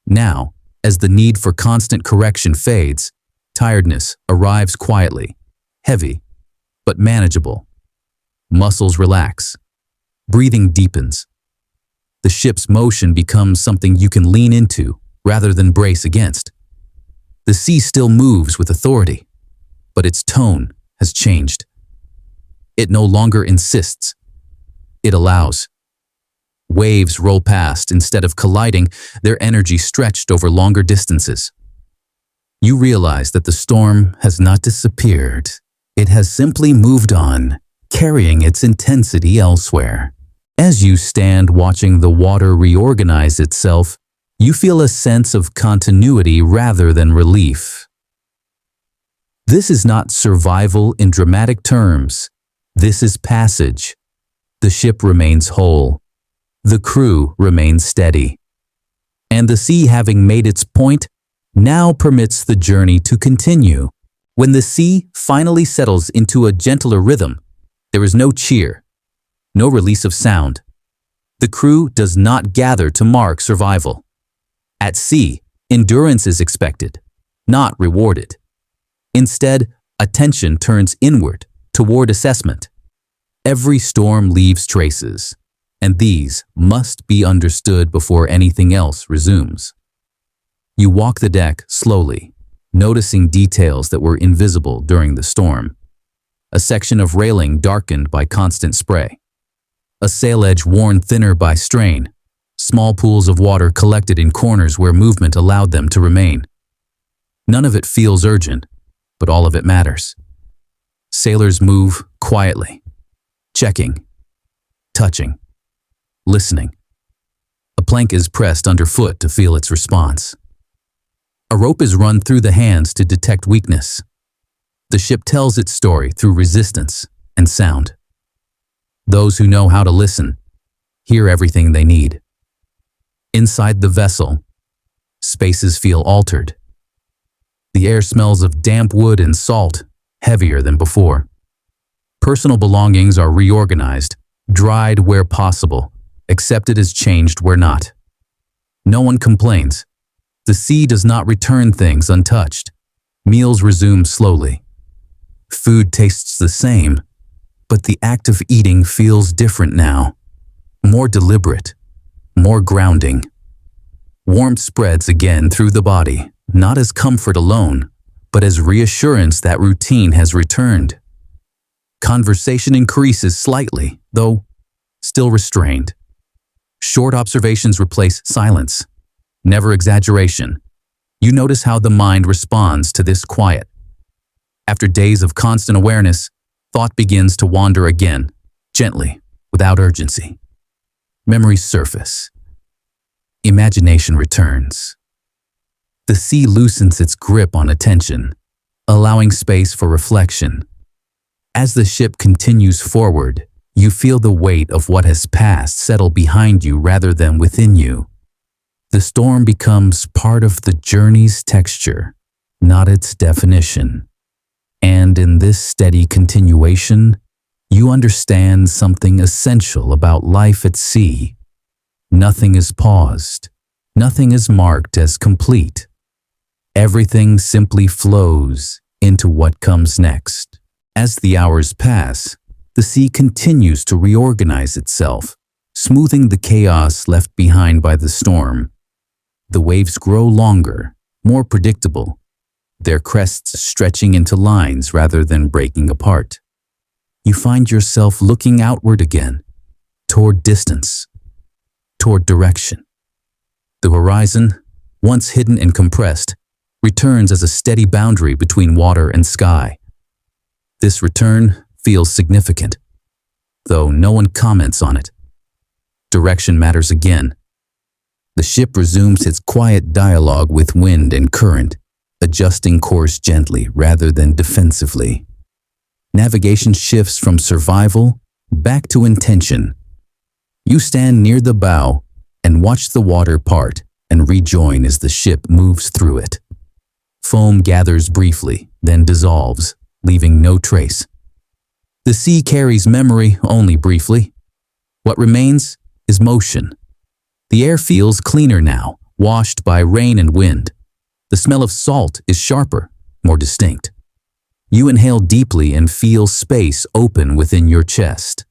Now, as the need for constant correction fades, tiredness arrives quietly, heavy, but manageable. Muscles relax. Breathing deepens. The ship's motion becomes something you can lean into rather than brace against. The sea still moves with authority, but its tone has changed. It no longer insists. It allows. Waves roll past instead of colliding, their energy stretched over longer distances. You realize that the storm has not disappeared. It has simply moved on, carrying its intensity elsewhere. As you stand watching the water reorganize itself, you feel a sense of continuity rather than relief. This is not survival in dramatic terms. This is passage. The ship remains whole, The crew remains steady. And the sea, having made its point, now permits the journey to continue. When the sea finally settles into a gentler rhythm, there is no cheer, no release of sound. The crew does not gather to mark survival. At sea, endurance is expected, not rewarded. Instead, attention turns inward, toward assessment. Every storm leaves traces, and these must be understood before anything else resumes. You walk the deck slowly, noticing details that were invisible during the storm. A section of railing darkened by constant spray. A sail edge worn thinner by strain. Small pools of water collected in corners where movement allowed them to remain. None of it feels urgent, but all of it matters. Sailors move quietly, checking, touching, listening. A plank is pressed underfoot to feel its response. A rope is run through the hands to detect weakness. The ship tells its story through resistance and sound. Those who know how to listen hear everything they need. Inside the vessel, spaces feel altered. The air smells of damp wood and salt, heavier than before. Personal belongings are reorganized, dried where possible, accepted as changed where not. No one complains. The sea does not return things untouched. Meals resume slowly. Food tastes the same, but the act of eating feels different now. More deliberate, more grounding. Warmth spreads again through the body, not as comfort alone, but as reassurance that routine has returned. Conversation increases slightly, though still restrained. Short observations replace silence. Never exaggeration. You notice how the mind responds to this quiet. After days of constant awareness, thought begins to wander again, gently, without urgency. Memories surface. Imagination returns. The sea loosens its grip on attention, allowing space for reflection. As the ship continues forward, you feel the weight of what has passed settle behind you rather than within you. The storm becomes part of the journey's texture, not its definition. And in this steady continuation, you understand something essential about life at sea. Nothing is paused. Nothing is marked as complete. Everything simply flows into what comes next. As the hours pass, the sea continues to reorganize itself, smoothing the chaos left behind by the storm. The waves grow longer, more predictable, their crests stretching into lines rather than breaking apart. You find yourself looking outward again, toward distance, toward direction. The horizon, once hidden and compressed, returns as a steady boundary between water and sky. This return feels significant, though no one comments on it. Direction matters again. The ship resumes its quiet dialogue with wind and current, adjusting course gently rather than defensively. Navigation shifts from survival back to intention. You stand near the bow and watch the water part and rejoin as the ship moves through it. Foam gathers briefly, then dissolves, leaving no trace. The sea carries memory only briefly. What remains is motion. The air feels cleaner now, washed by rain and wind. The smell of salt is sharper, more distinct. You inhale deeply and feel space open within your chest.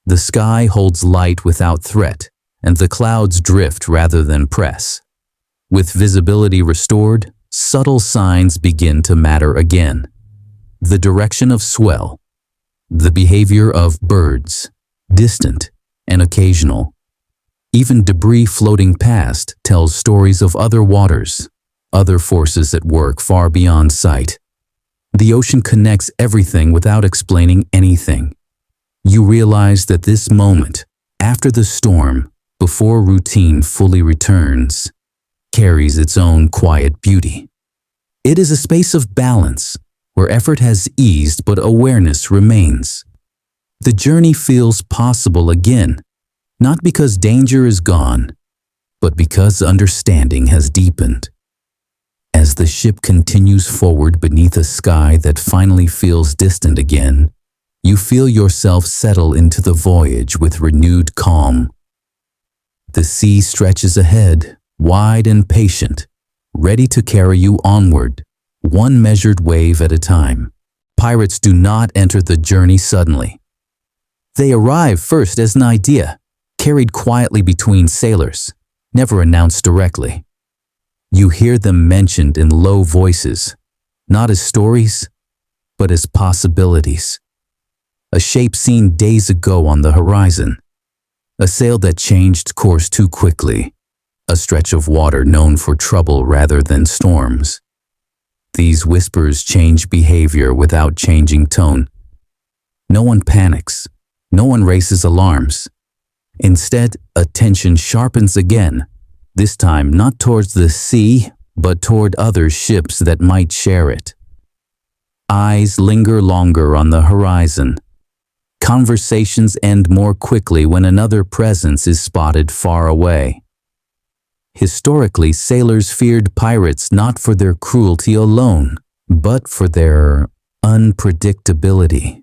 The sky holds light without threat, and the clouds drift rather than press. With visibility restored, subtle signs begin to matter again. The direction of swell, the behavior of birds, distant and occasional. Even debris floating past tells stories of other waters, other forces at work far beyond sight. The ocean connects everything without explaining anything. You realize that this moment, after the storm, before routine fully returns, carries its own quiet beauty. It is a space of balance, where effort has eased but awareness remains. The journey feels possible again, Not because danger is gone, but because understanding has deepened. As the ship continues forward beneath a sky that finally feels distant again, you feel yourself settle into the voyage with renewed calm. The sea stretches ahead, wide and patient, ready to carry you onward, one measured wave at a time. Pirates do not enter the journey suddenly. They arrive first as an idea, carried quietly between sailors, never announced directly. You hear them mentioned in low voices, not as stories, but as possibilities. A shape seen days ago on the horizon, a sail that changed course too quickly, a stretch of water known for trouble rather than storms. These whispers change behavior without changing tone. No one panics, no one raises alarms. Instead, attention sharpens again, this time not towards the sea, but toward other ships that might share it. Eyes linger longer on the horizon. Conversations end more quickly when another presence is spotted far away. Historically, sailors feared pirates not for their cruelty alone, but for their unpredictability.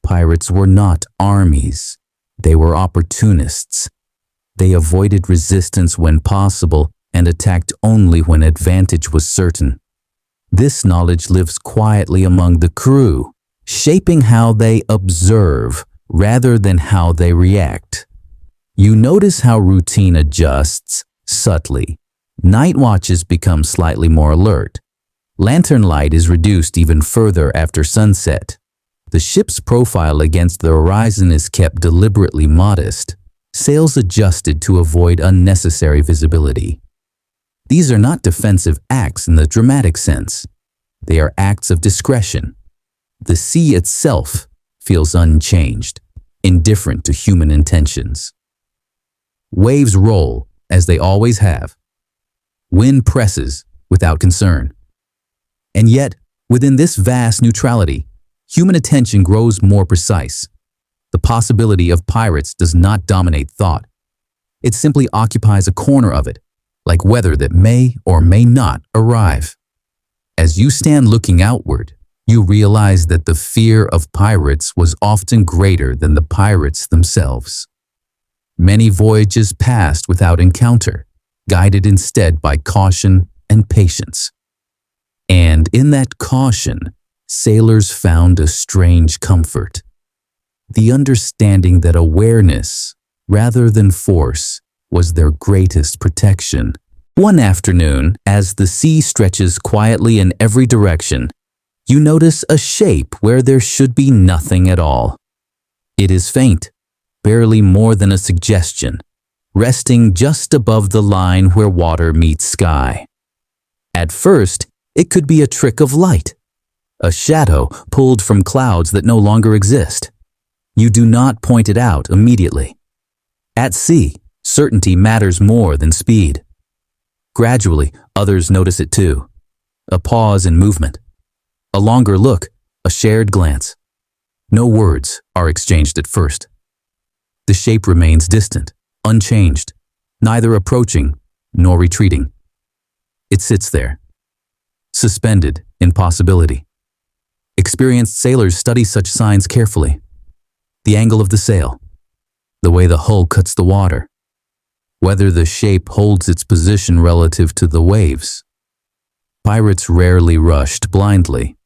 Pirates were not armies. They were opportunists. They avoided resistance when possible and attacked only when advantage was certain. This knowledge lives quietly among the crew, shaping how they observe rather than how they react. You notice how routine adjusts subtly. Night watches become slightly more alert. Lantern light is reduced even further after sunset. The ship's profile against the horizon is kept deliberately modest, sails adjusted to avoid unnecessary visibility. These are not defensive acts in the dramatic sense. They are acts of discretion. The sea itself feels unchanged, indifferent to human intentions. Waves roll, as they always have. Wind presses without concern. And yet, within this vast neutrality, human attention grows more precise. The possibility of pirates does not dominate thought. It simply occupies a corner of it, like weather that may or may not arrive. As you stand looking outward, you realize that the fear of pirates was often greater than the pirates themselves. Many voyages passed without encounter, guided instead by caution and patience. And in that caution, sailors found a strange comfort. The understanding that awareness, rather than force, was their greatest protection. One afternoon, as the sea stretches quietly in every direction, you notice a shape where there should be nothing at all. It is faint, barely more than a suggestion, resting just above the line where water meets sky. At first, it could be a trick of light, a shadow pulled from clouds that no longer exist. You do not point it out immediately. At sea, certainty matters more than speed. Gradually, others notice it too. A pause in movement. A longer look, a shared glance. No words are exchanged at first. The shape remains distant, unchanged, neither approaching nor retreating. It sits there, suspended in possibility. Experienced sailors study such signs carefully. The angle of the sail, the way the hull cuts the water, whether the shape holds its position relative to the waves. Pirates rarely rushed blindly.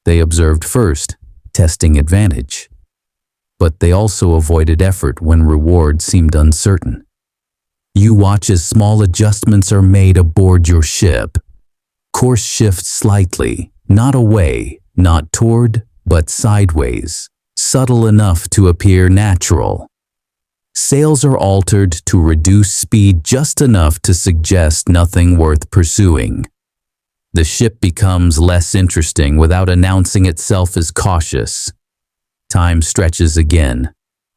They observed first, testing advantage. But they also avoided effort when reward seemed uncertain. You watch as small adjustments are made aboard your ship. Course shifts slightly, not away, not toward, but sideways, subtle enough to appear natural. Sails are altered to reduce speed just enough to suggest nothing worth pursuing. The ship becomes less interesting without announcing itself as cautious. Time stretches again.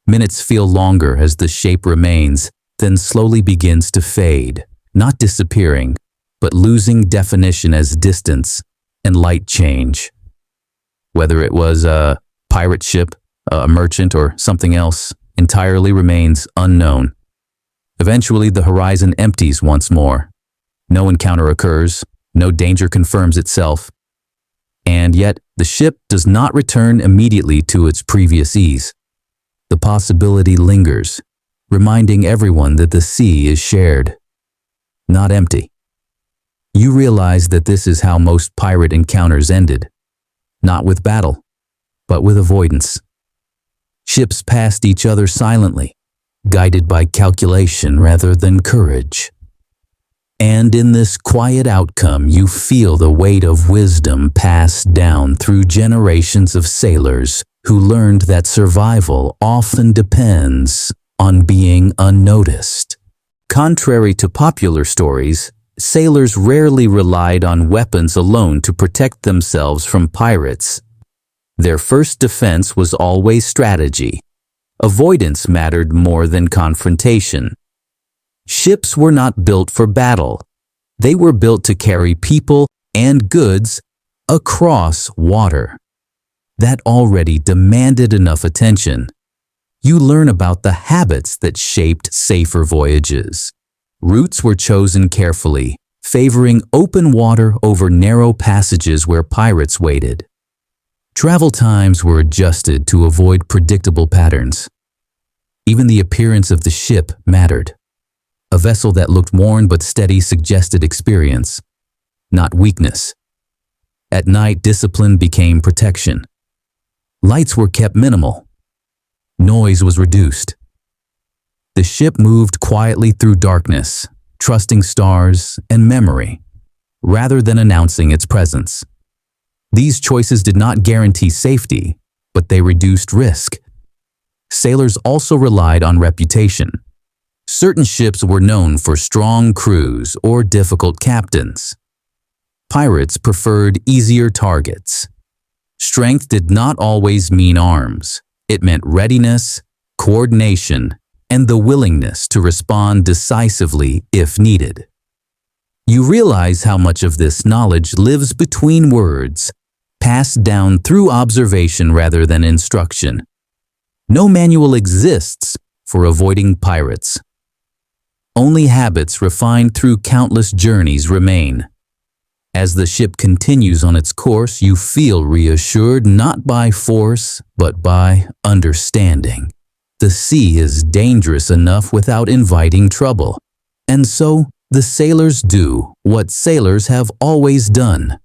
Minutes feel longer as the shape remains, then slowly begins to fade, not disappearing, but losing definition as distance and light change. Whether it was a pirate ship, a merchant, or something else entirely remains unknown. Eventually, the horizon empties once more. No encounter occurs, no danger confirms itself. And yet, the ship does not return immediately to its previous ease. The possibility lingers, reminding everyone that the sea is shared, not empty. You realize that this is how most pirate encounters ended, not with battle, but with avoidance. Ships passed each other silently, guided by calculation rather than courage. And in this quiet outcome, you feel the weight of wisdom passed down through generations of sailors who learned that survival often depends on being unnoticed. Contrary to popular stories, sailors rarely relied on weapons alone to protect themselves from pirates. Their first defense was always strategy. Avoidance mattered more than confrontation. Ships were not built for battle. They were built to carry people and goods across water. That already demanded enough attention. You learn about the habits that shaped safer voyages. Routes were chosen carefully, favoring open water over narrow passages where pirates waited. Travel times were adjusted to avoid predictable patterns. Even the appearance of the ship mattered. A vessel that looked worn but steady suggested experience, not weakness. At night, discipline became protection. Lights were kept minimal. Noise was reduced. The ship moved quietly through darkness, trusting stars and memory, rather than announcing its presence. These choices did not guarantee safety, but they reduced risk. Sailors also relied on reputation. Certain ships were known for strong crews or difficult captains. Pirates preferred easier targets. Strength did not always mean arms. It meant readiness, coordination, and the willingness to respond decisively if needed. You realize how much of this knowledge lives between words, passed down through observation rather than instruction. No manual exists for avoiding pirates. Only habits refined through countless journeys remain. As the ship continues on its course, you feel reassured not by force, but by understanding. The sea is dangerous enough without inviting trouble. And so, the sailors do what sailors have always done.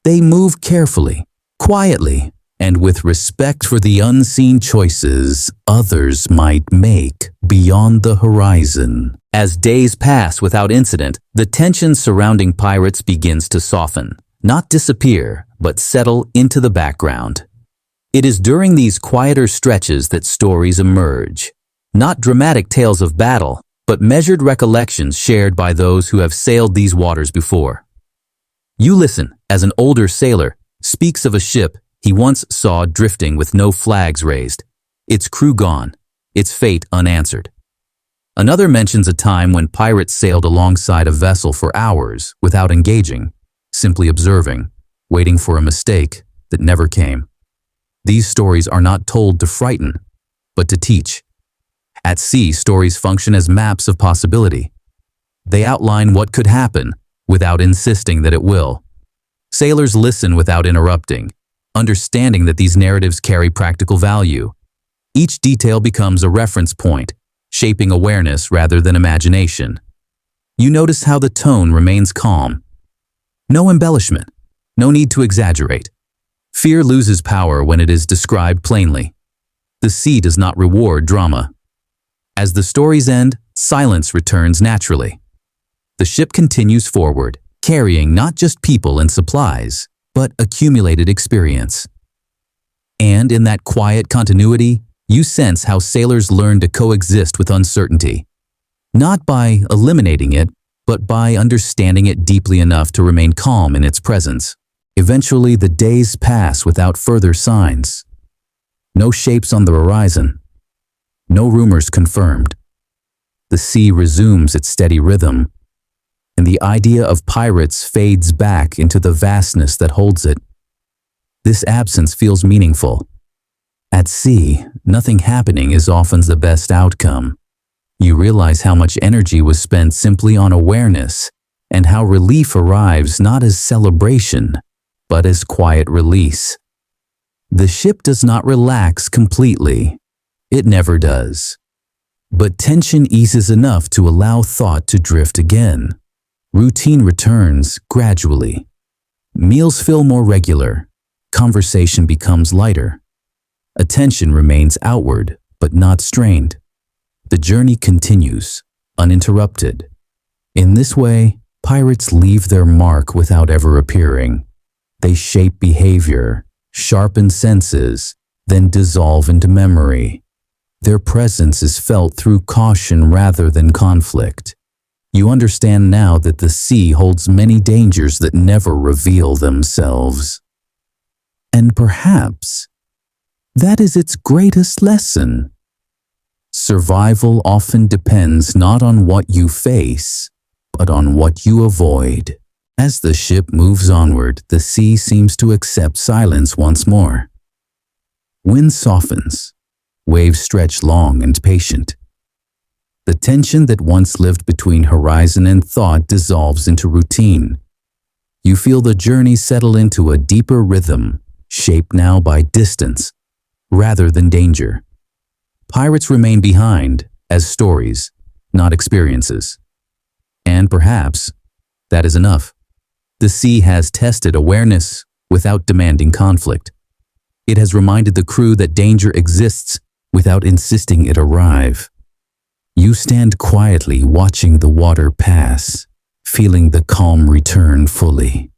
They move carefully, quietly, and with respect for the unseen choices others might make beyond the horizon. As days pass without incident, the tension surrounding pirates begins to soften, not disappear, but settle into the background. It is during these quieter stretches that stories emerge, not dramatic tales of battle, but measured recollections shared by those who have sailed these waters before. You listen as an older sailor speaks of a ship he once saw drifting with no flags raised, its crew gone, its fate unanswered. Another mentions a time when pirates sailed alongside a vessel for hours without engaging, simply observing, waiting for a mistake that never came. These stories are not told to frighten, but to teach. At sea, stories function as maps of possibility. They outline what could happen without insisting that it will. Sailors listen without interrupting, understanding that these narratives carry practical value. Each detail becomes a reference point, shaping awareness rather than imagination. You notice how the tone remains calm. No embellishment, no need to exaggerate. Fear loses power when it is described plainly. The sea does not reward drama. As the stories end, silence returns naturally. The ship continues forward, carrying not just people and supplies, but accumulated experience. And in that quiet continuity, you sense how sailors learn to coexist with uncertainty. Not by eliminating it, but by understanding it deeply enough to remain calm in its presence. Eventually, the days pass without further signs. No shapes on the horizon. No rumors confirmed. The sea resumes its steady rhythm, and the idea of pirates fades back into the vastness that holds it. This absence feels meaningful, At sea, nothing happening is often the best outcome. You realize how much energy was spent simply on awareness, and how relief arrives not as celebration, but as quiet release. The ship does not relax completely. It never does. But tension eases enough to allow thought to drift again. Routine returns gradually. Meals feel more regular. Conversation becomes lighter. Attention remains outward, but not strained. The journey continues, uninterrupted. In this way, pirates leave their mark without ever appearing. They shape behavior, sharpen senses, then dissolve into memory. Their presence is felt through caution rather than conflict. You understand now that the sea holds many dangers that never reveal themselves. And perhaps that is its greatest lesson. Survival often depends not on what you face, but on what you avoid. As the ship moves onward, the sea seems to accept silence once more. Wind softens. Waves stretch long and patient. The tension that once lived between horizon and thought dissolves into routine. You feel the journey settle into a deeper rhythm, shaped now by distance rather than danger. Pirates remain behind as stories, not experiences. And perhaps that is enough. The sea has tested awareness without demanding conflict. It has reminded the crew that danger exists without insisting it arrive. You stand quietly watching the water pass, feeling the calm return fully.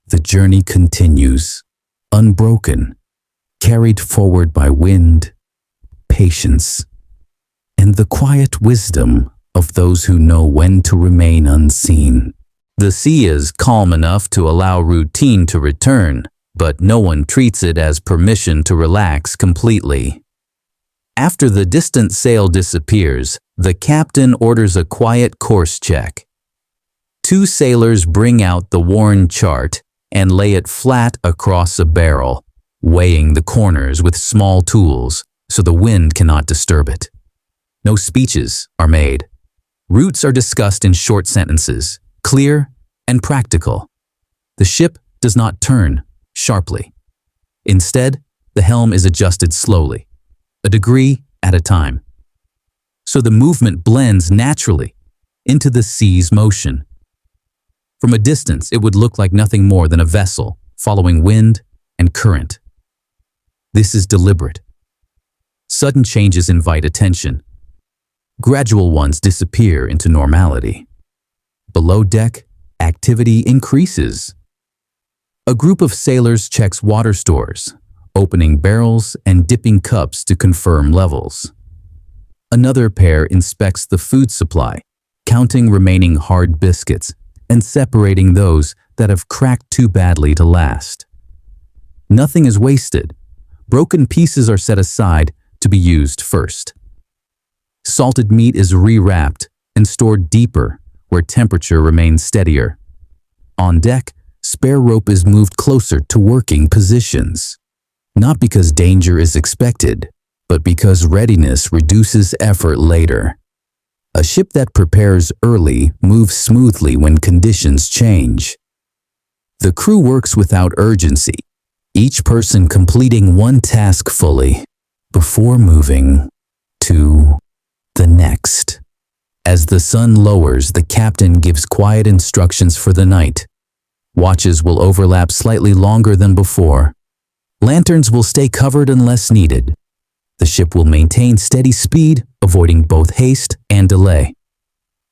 The journey continues, unbroken, carried forward by wind, patience, and the quiet wisdom of those who know when to remain unseen. The sea is calm enough to allow routine to return, but no one treats it as permission to relax completely. After the distant sail disappears, the captain orders a quiet course check. Two sailors bring out the worn chart and lay it flat across a barrel, weighing the corners with small tools so the wind cannot disturb it. No speeches are made. Routes are discussed in short sentences, clear and practical. The ship does not turn sharply. Instead, the helm is adjusted slowly, a degree at a time. So the movement blends naturally into the sea's motion. From a distance, it would look like nothing more than a vessel following wind and current. This is deliberate. Sudden changes invite attention. Gradual ones disappear into normality. Below deck, activity increases. A group of sailors checks water stores, opening barrels and dipping cups to confirm levels. Another pair inspects the food supply, counting remaining hard biscuits and separating those that have cracked too badly to last. Nothing is wasted. Broken pieces are set aside to be used first. Salted meat is rewrapped and stored deeper where temperature remains steadier. On deck, spare rope is moved closer to working positions. Not because danger is expected, but because readiness reduces effort later. A ship that prepares early moves smoothly when conditions change. The crew works without urgency, each person completing one task fully before moving to the next. As the sun lowers, the captain gives quiet instructions for the night. Watches will overlap slightly longer than before. Lanterns will stay covered unless needed. The ship will maintain steady speed, avoiding both haste and delay.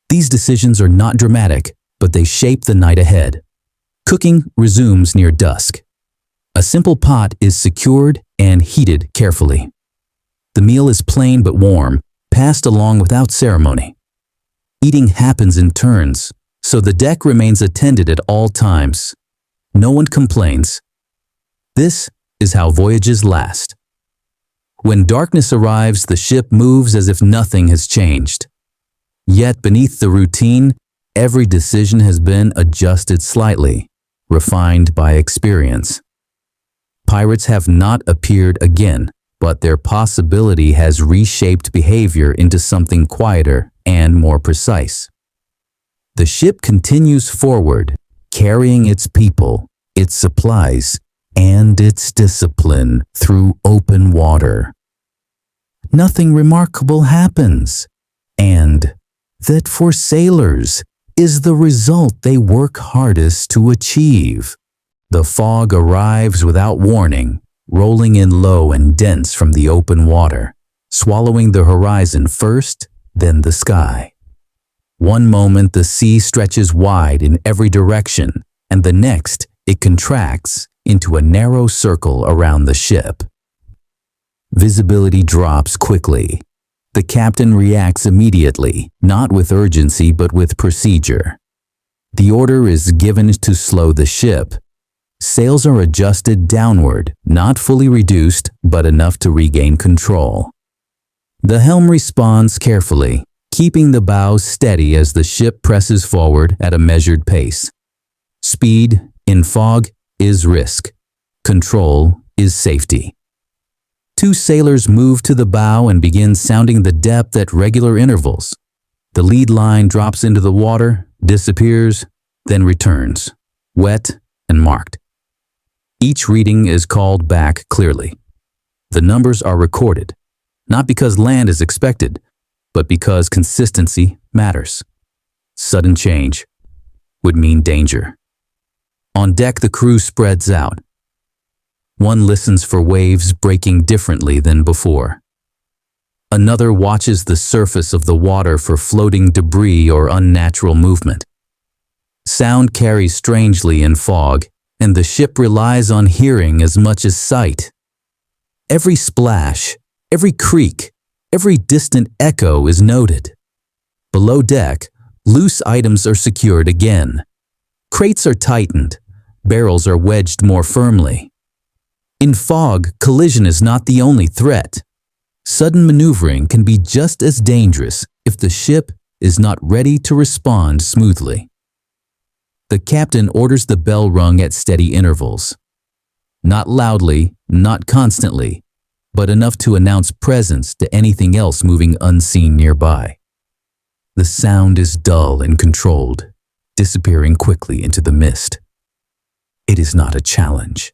These decisions are not dramatic, but they shape the night ahead. Cooking resumes near dusk. A simple pot is secured and heated carefully. The meal is plain but warm, passed along without ceremony. Eating happens in turns, so the deck remains attended at all times. No one complains. This is how voyages last. When darkness arrives, the ship moves as if nothing has changed. Yet beneath the routine, every decision has been adjusted slightly, refined by experience. Pirates have not appeared again, but their possibility has reshaped behavior into something quieter and more precise. The ship continues forward, carrying its people, its supplies, and its discipline through open water. Nothing remarkable happens, and that for sailors is the result they work hardest to achieve. The fog arrives without warning, rolling in low and dense from the open water, swallowing the horizon first, then the sky. One moment the sea stretches wide in every direction, and the next it contracts into a narrow circle around the ship. Visibility drops quickly. The captain reacts immediately, not with urgency but with procedure. The order is given to slow the ship. Sails are adjusted downward, not fully reduced, but enough to regain control. The helm responds carefully, keeping the bow steady as the ship presses forward at a measured pace. Speed, in fog, is risk. Control is safety. Two sailors move to the bow and begin sounding the depth at regular intervals. The lead line drops into the water, disappears, then returns, wet and marked. Each reading is called back clearly. The numbers are recorded, not because land is expected, but because consistency matters. Sudden change would mean danger. On deck, the crew spreads out. One listens for waves breaking differently than before. Another watches the surface of the water for floating debris or unnatural movement. Sound carries strangely in fog, and the ship relies on hearing as much as sight. Every splash, every creak, every distant echo is noted. Below deck, loose items are secured again. Crates are tightened, barrels are wedged more firmly. In fog, collision is not the only threat. Sudden maneuvering can be just as dangerous if the ship is not ready to respond smoothly. The captain orders the bell rung at steady intervals. Not loudly, not constantly, but enough to announce presence to anything else moving unseen nearby. The sound is dull and controlled, disappearing quickly into the mist. It is not a challenge.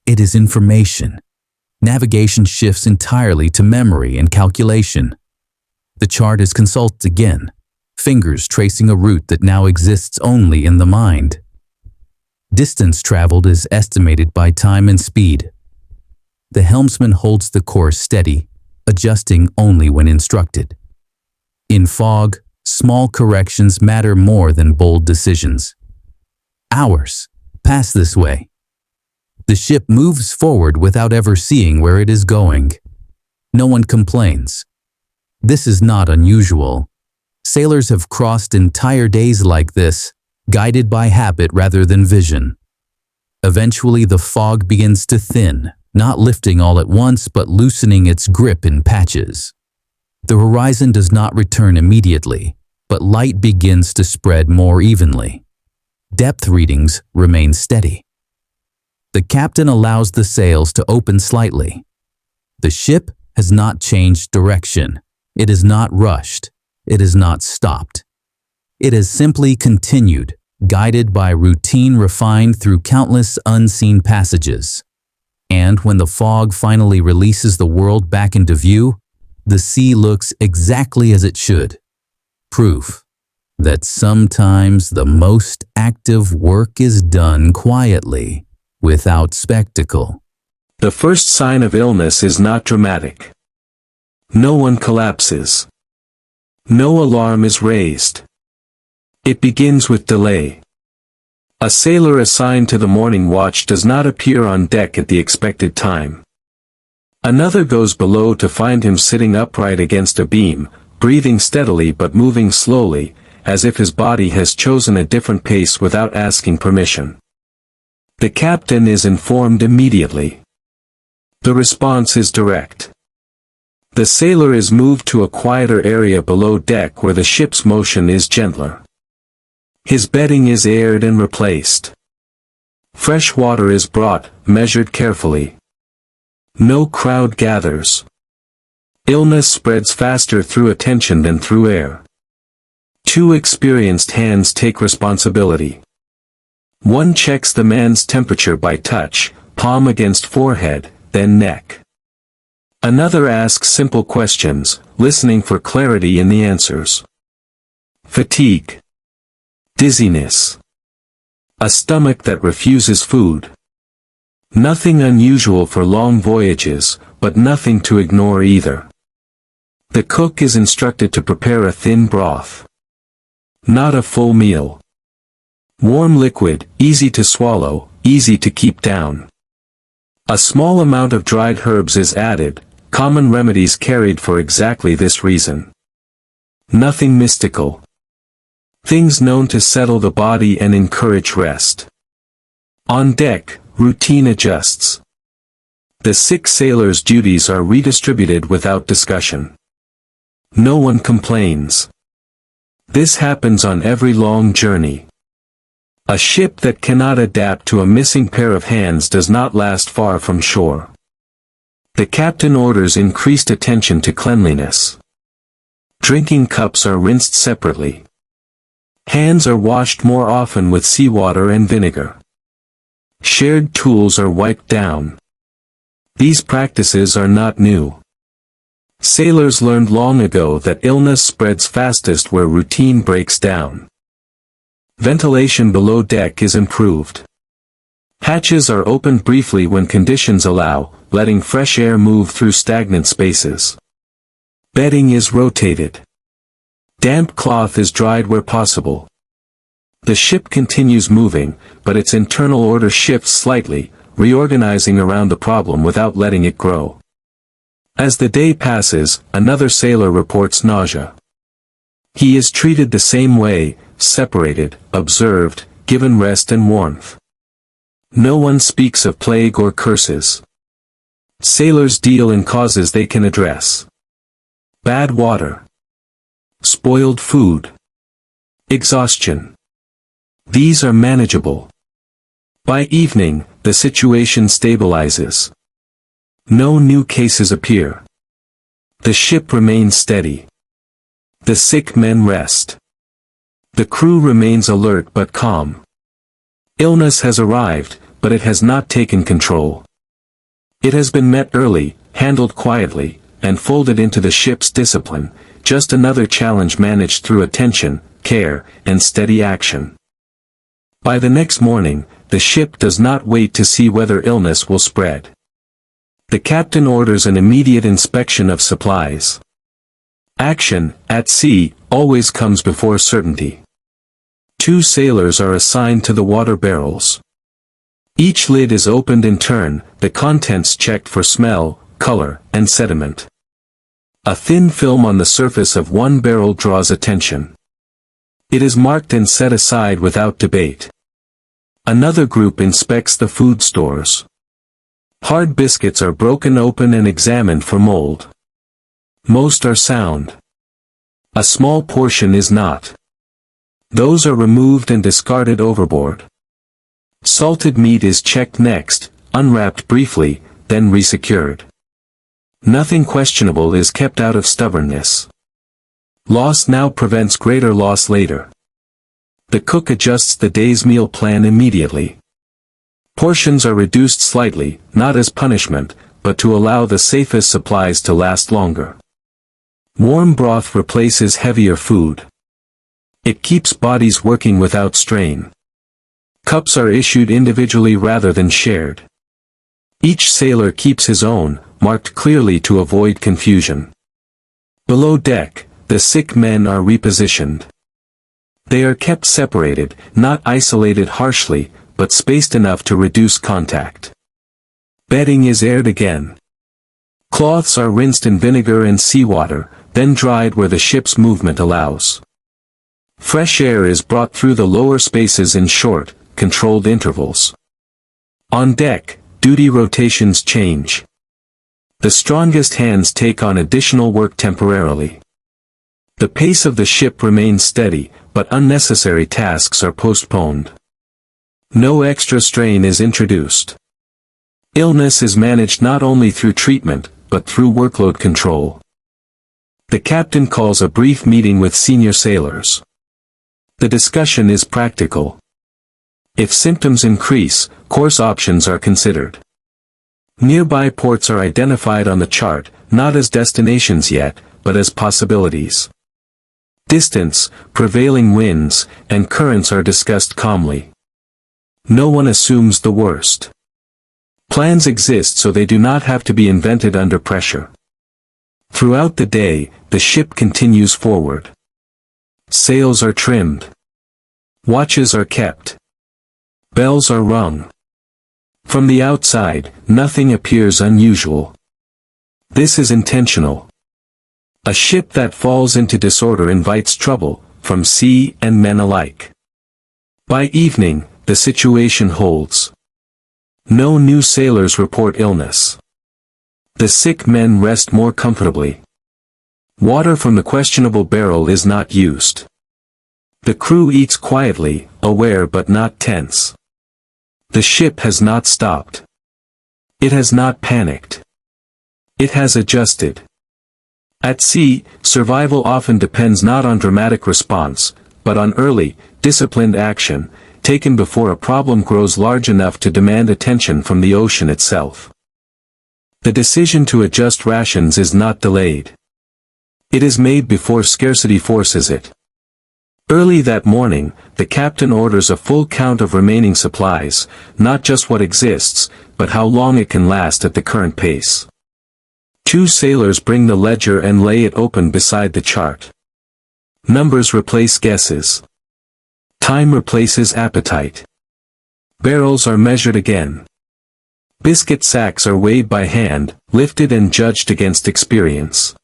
It is information. Navigation shifts entirely to memory and calculation. The chart is consulted again, fingers tracing a route that now exists only in the mind. Distance traveled is estimated by time and speed. The helmsman holds the course steady, adjusting only when instructed. In fog, small corrections matter more than bold decisions. Hours pass this way. The ship moves forward without ever seeing where it is going. No one complains. This is not unusual. Sailors have crossed entire days like this, guided by habit rather than vision. Eventually, the fog begins to thin, not lifting all at once but loosening its grip in patches. The horizon does not return immediately, but light begins to spread more evenly. Depth readings remain steady. The captain allows the sails to open slightly. The ship has not changed direction. It is not rushed. It is not stopped. It has simply continued, guided by routine refined through countless unseen passages. And when the fog finally releases the world back into view, the sea looks exactly as it should. Proof that sometimes the most active work is done quietly, without spectacle. The first sign of illness is not dramatic. No one collapses. No alarm is raised. It begins with delay. A sailor assigned to the morning watch does not appear on deck at the expected time. Another goes below to find him sitting upright against a beam, breathing steadily but moving slowly, as if his body has chosen a different pace without asking permission. The captain is informed immediately. The response is direct. The sailor is moved to a quieter area below deck where the ship's motion is gentler. His bedding is aired and replaced. Fresh water is brought, measured carefully. No crowd gathers. Illness spreads faster through attention than through air. Two experienced hands take responsibility. One checks the man's temperature by touch, palm against forehead, then neck. Another asks simple questions, listening for clarity in the answers. Fatigue. Dizziness. A stomach that refuses food. Nothing unusual for long voyages, but nothing to ignore either. The cook is instructed to prepare a thin broth. Not a full meal. Warm liquid, easy to swallow, easy to keep down. A small amount of dried herbs is added, common remedies carried for exactly this reason. Nothing mystical. Things known to settle the body and encourage rest. On deck, routine adjusts. The sick sailor's duties are redistributed without discussion. No one complains. This happens on every long journey. A ship that cannot adapt to a missing pair of hands does not last far from shore. The captain orders increased attention to cleanliness. Drinking cups are rinsed separately. Hands are washed more often with seawater and vinegar. Shared tools are wiped down. These practices are not new. Sailors learned long ago that illness spreads fastest where routine breaks down. Ventilation below deck is improved. Hatches are opened briefly when conditions allow, letting fresh air move through stagnant spaces. Bedding is rotated. Damp cloth is dried where possible. The ship continues moving, but its internal order shifts slightly, reorganizing around the problem without letting it grow. As the day passes, another sailor reports nausea. He is treated the same way, separated, observed, given rest and warmth. No one speaks of plague or curses. Sailors deal in causes they can address. Bad water. Spoiled food. Exhaustion. These are manageable. By evening, the situation stabilizes. No new cases appear. The ship remains steady. The sick men rest. The crew remains alert but calm. Illness has arrived, but it has not taken control. It has been met early, handled quietly, and folded into the ship's discipline, just another challenge managed through attention, care, and steady action. By the next morning, the ship does not wait to see whether illness will spread. The captain orders an immediate inspection of supplies. Action, at sea, always comes before certainty. 2 sailors are assigned to the water barrels. Each lid is opened in turn, the contents checked for smell, color, and sediment. A thin film on the surface of one barrel draws attention. It is marked and set aside without debate. Another group inspects the food stores. Hard biscuits are broken open and examined for mold. Most are sound. A small portion is not. Those are removed and discarded overboard. Salted meat is checked next, unwrapped briefly, then resecured. Nothing questionable is kept out of stubbornness. Loss now prevents greater loss later. The cook adjusts the day's meal plan immediately. Portions are reduced slightly, not as punishment, but to allow the safest supplies to last longer. Warm broth replaces heavier food. It keeps bodies working without strain. Cups are issued individually rather than shared. Each sailor keeps his own, marked clearly to avoid confusion. Below deck, the sick men are repositioned. They are kept separated, not isolated harshly, but spaced enough to reduce contact. Bedding is aired again. Cloths are rinsed in vinegar and seawater, then dried where the ship's movement allows. Fresh air is brought through the lower spaces in short, controlled intervals. On deck, duty rotations change. The strongest hands take on additional work temporarily. The pace of the ship remains steady, but unnecessary tasks are postponed. No extra strain is introduced. Illness is managed not only through treatment, but through workload control. The captain calls a brief meeting with senior sailors. The discussion is practical. If symptoms increase, course options are considered. Nearby ports are identified on the chart, not as destinations yet, but as possibilities. Distance, prevailing winds, and currents are discussed calmly. No one assumes the worst. Plans exist so they do not have to be invented under pressure. Throughout the day, the ship continues forward. Sails are trimmed. Watches are kept. Bells are rung. From the outside, nothing appears unusual. This is intentional. A ship that falls into disorder invites trouble, from sea and men alike. By evening, the situation holds. No new sailors report illness. The sick men rest more comfortably. Water from the questionable barrel is not used. The crew eats quietly, aware but not tense. The ship has not stopped. It has not panicked. It has adjusted. At sea, survival often depends not on dramatic response, but on early, disciplined action, taken before a problem grows large enough to demand attention from the ocean itself. The decision to adjust rations is not delayed. It is made before scarcity forces it. Early that morning, the captain orders a full count of remaining supplies, not just what exists, but how long it can last at the current pace. 2 sailors bring the ledger and lay it open beside the chart. Numbers replace guesses. Time replaces appetite. Barrels are measured again. Biscuit sacks are weighed by hand, lifted and judged against experience.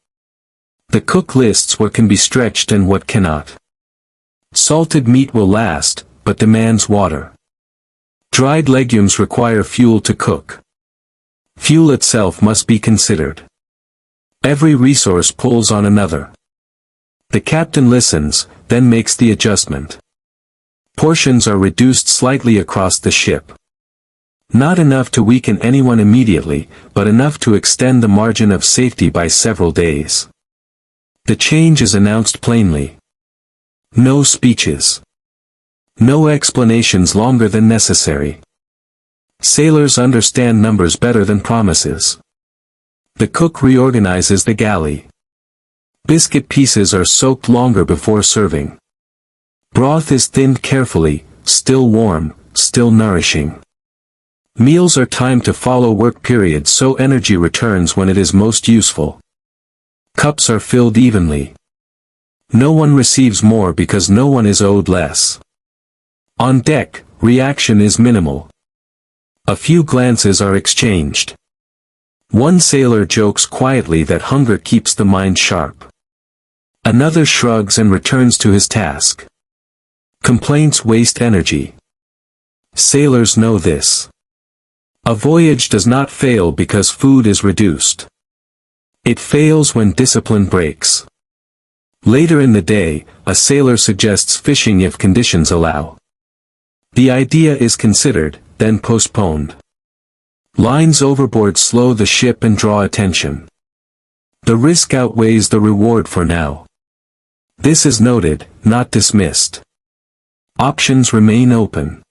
The cook lists what can be stretched and what cannot. Salted meat will last, but demands water. Dried legumes require fuel to cook. Fuel itself must be considered. Every resource pulls on another. The captain listens, then makes the adjustment. Portions are reduced slightly across the ship. Not enough to weaken anyone immediately, but enough to extend the margin of safety by several days. The change is announced plainly. No speeches. No explanations longer than necessary. Sailors understand numbers better than promises. The cook reorganizes the galley. Biscuit pieces are soaked longer before serving. Broth is thinned carefully, still warm, still nourishing. Meals are timed to follow work periods so energy returns when it is most useful. Cups are filled evenly. No one receives more because no one is owed less. On deck, reaction is minimal. A few glances are exchanged. One sailor jokes quietly that hunger keeps the mind sharp. Another shrugs and returns to his task. Complaints waste energy. Sailors know this. A voyage does not fail because food is reduced. It fails when discipline breaks. Later in the day, a sailor suggests fishing if conditions allow. The idea is considered, then postponed. Lines overboard slow the ship and draw attention. The risk outweighs the reward for now. This is noted, not dismissed. Options remain open.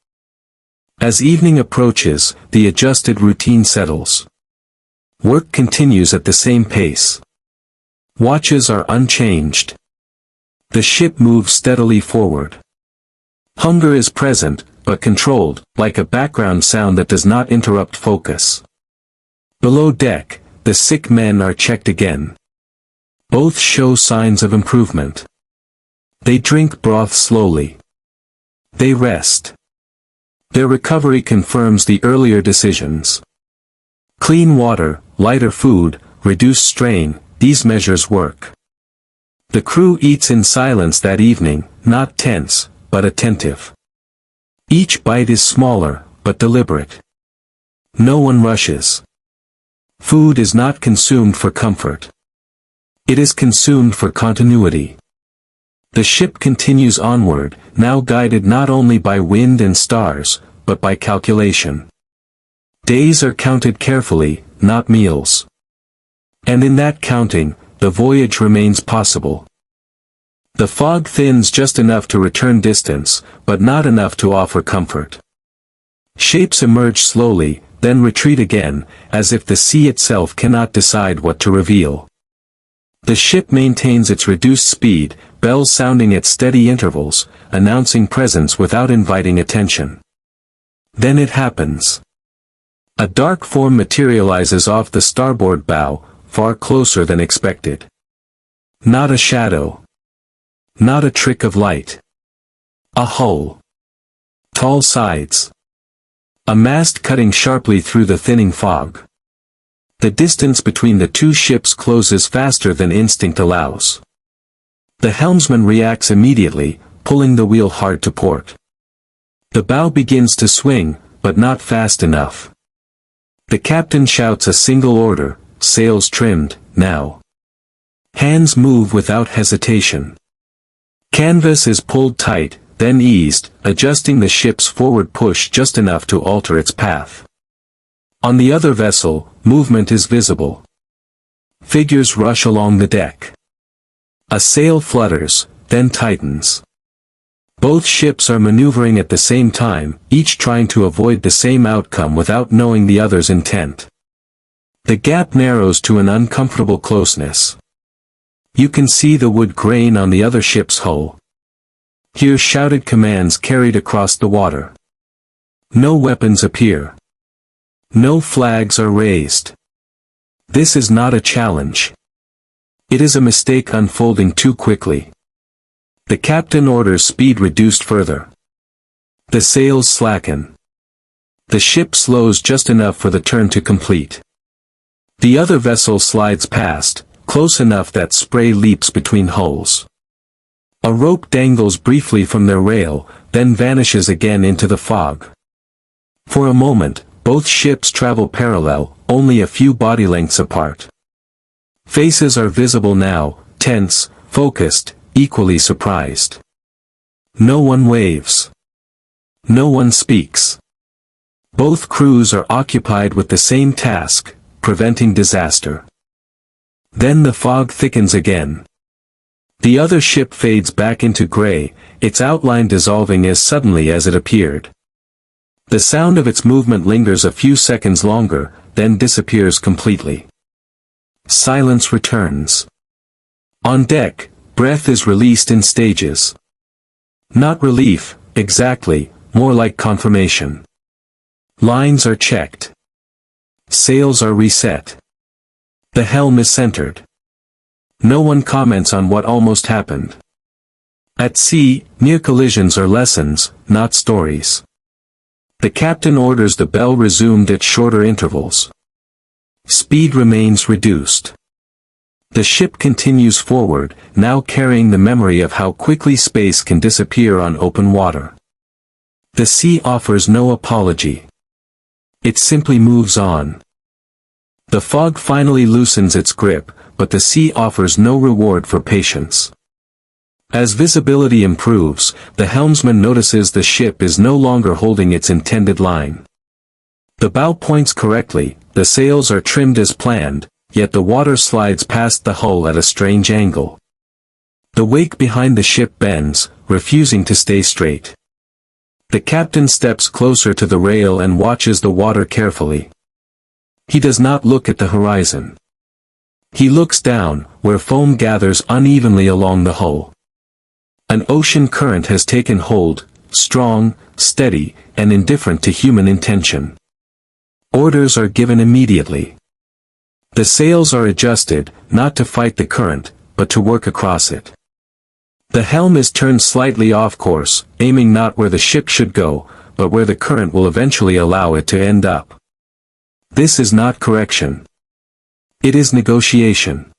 As evening approaches, the adjusted routine settles. Work continues at the same pace. Watches are unchanged. The ship moves steadily forward. Hunger is present, but controlled, like a background sound that does not interrupt focus. Below deck, the sick men are checked again. Both show signs of improvement. They drink broth slowly. They rest. Their recovery confirms the earlier decisions. Clean water, lighter food, reduced strain, these measures work. The crew eats in silence that evening, not tense, but attentive. Each bite is smaller, but deliberate. No one rushes. Food is not consumed for comfort. It is consumed for continuity. The ship continues onward, now guided not only by wind and stars, but by calculation. Days are counted carefully, not meals. And in that counting, the voyage remains possible. The fog thins just enough to return distance, but not enough to offer comfort. Shapes emerge slowly, then retreat again, as if the sea itself cannot decide what to reveal. The ship maintains its reduced speed, bells sounding at steady intervals, announcing presence without inviting attention. Then it happens. A dark form materializes off the starboard bow, far closer than expected. Not a shadow. Not a trick of light. A hull. Tall sides. A mast cutting sharply through the thinning fog. The distance between the two ships closes faster than instinct allows. The helmsman reacts immediately, pulling the wheel hard to port. The bow begins to swing, but not fast enough. The captain shouts a single order, sails trimmed, now. Hands move without hesitation. Canvas is pulled tight, then eased, adjusting the ship's forward push just enough to alter its path. On the other vessel, movement is visible. Figures rush along the deck. A sail flutters, then tightens. Both ships are maneuvering at the same time, each trying to avoid the same outcome without knowing the other's intent. The gap narrows to an uncomfortable closeness. You can see the wood grain on the other ship's hull. Hear shouted commands carried across the water. No weapons appear. No flags are raised. This is not a challenge. It is a mistake unfolding too quickly. The captain orders speed reduced further. The sails slacken. The ship slows just enough for the turn to complete. The other vessel slides past, close enough that spray leaps between hulls. A rope dangles briefly from their rail, then vanishes again into the fog. For a moment, both ships travel parallel, only a few body lengths apart. Faces are visible now, tense, focused, equally surprised. No one waves. No one speaks. Both crews are occupied with the same task, preventing disaster. Then the fog thickens again. The other ship fades back into gray, its outline dissolving as suddenly as it appeared. The sound of its movement lingers a few seconds longer, then disappears completely. Silence returns. On deck, breath is released in stages. Not relief, exactly, more like confirmation. Lines are checked. Sails are reset. The helm is centered. No one comments on what almost happened. At sea, near collisions are lessons, not stories. The captain orders the bell resumed at shorter intervals. Speed remains reduced. The ship continues forward, now carrying the memory of how quickly space can disappear on open water. The sea offers no apology. It simply moves on. The fog finally loosens its grip, but the sea offers no reward for patience. As visibility improves, the helmsman notices the ship is no longer holding its intended line. The bow points correctly, the sails are trimmed as planned, yet the water slides past the hull at a strange angle. The wake behind the ship bends, refusing to stay straight. The captain steps closer to the rail and watches the water carefully. He does not look at the horizon. He looks down, where foam gathers unevenly along the hull. An ocean current has taken hold, strong, steady, and indifferent to human intention. Orders are given immediately. The sails are adjusted, not to fight the current, but to work across it. The helm is turned slightly off course, aiming not where the ship should go, but where the current will eventually allow it to end up. This is not correction. It is negotiation.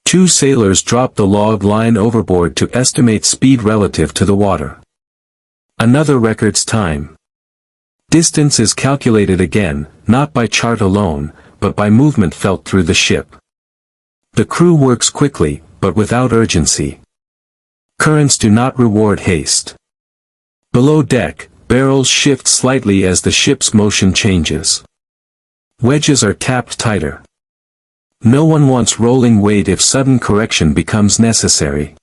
Two sailors drop the log line overboard to estimate speed relative to the water. Another records time. Distance is calculated again, not by chart alone, but by movement felt through the ship. The crew works quickly, but without urgency. Currents do not reward haste. Below deck, barrels shift slightly as the ship's motion changes. Wedges are tapped tighter. No one wants rolling weight if sudden correction becomes necessary.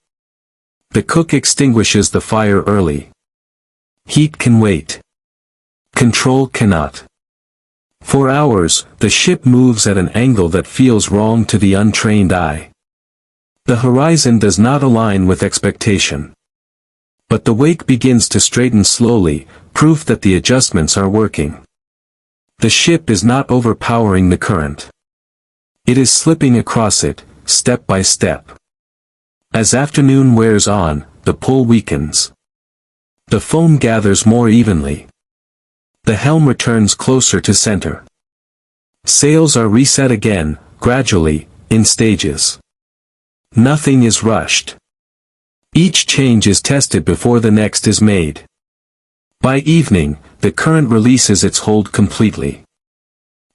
The cook extinguishes the fire early. Heat can wait. Control cannot. For hours, the ship moves at an angle that feels wrong to the untrained eye. The horizon does not align with expectation. But the wake begins to straighten slowly, proof that the adjustments are working. The ship is not overpowering the current. It is slipping across it, step by step. As afternoon wears on, the pull weakens. The foam gathers more evenly. The helm returns closer to center. Sails are reset again, gradually, in stages. Nothing is rushed. Each change is tested before the next is made. By evening, the current releases its hold completely.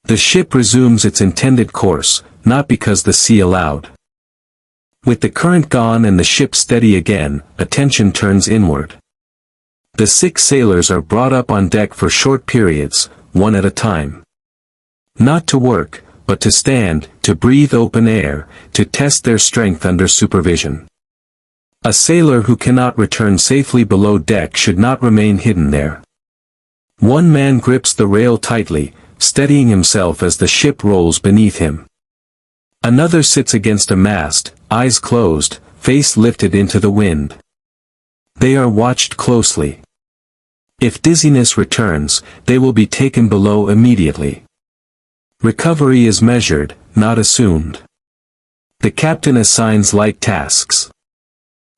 The ship resumes its intended course, not because the sea allowed. With the current gone and the ship steady again, attention turns inward. The sick sailors are brought up on deck for short periods, one at a time. Not to work, but to stand, to breathe open air, to test their strength under supervision. A sailor who cannot return safely below deck should not remain hidden there. One man grips the rail tightly, steadying himself as the ship rolls beneath him. Another sits against a mast, eyes closed, face lifted into the wind. They are watched closely. If dizziness returns, they will be taken below immediately. Recovery is measured, not assumed. The captain assigns light tasks.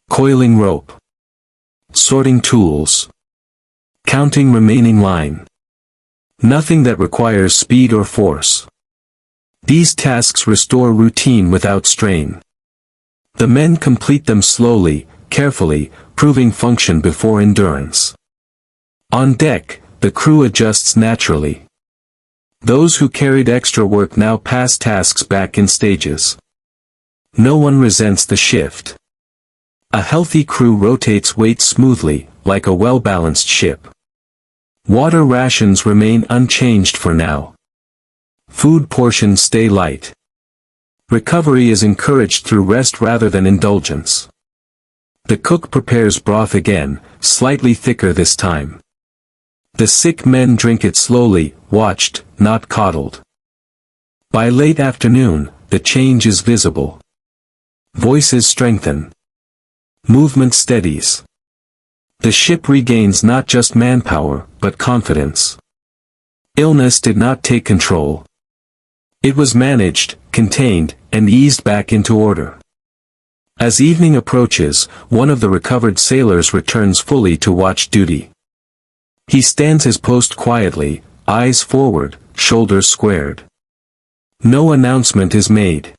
Coiling rope. Sorting tools. Counting remaining line. Nothing that requires speed or force. These tasks restore routine without strain. The men complete them slowly, carefully, proving function before endurance. On deck, the crew adjusts naturally. Those who carried extra work now pass tasks back in stages. No one resents the shift. A healthy crew rotates weight smoothly, like a well-balanced ship. Water rations remain unchanged for now. Food portions stay light. Recovery is encouraged through rest rather than indulgence. The cook prepares broth again, slightly thicker this time. The sick men drink it slowly, watched, not coddled. By late afternoon, the change is visible. Voices strengthen. Movement steadies. The ship regains not just manpower, but confidence. Illness did not take control. It was managed, contained, and eased back into order. As evening approaches, one of the recovered sailors returns fully to watch duty. He stands his post quietly, eyes forward, shoulders squared. No announcement is made.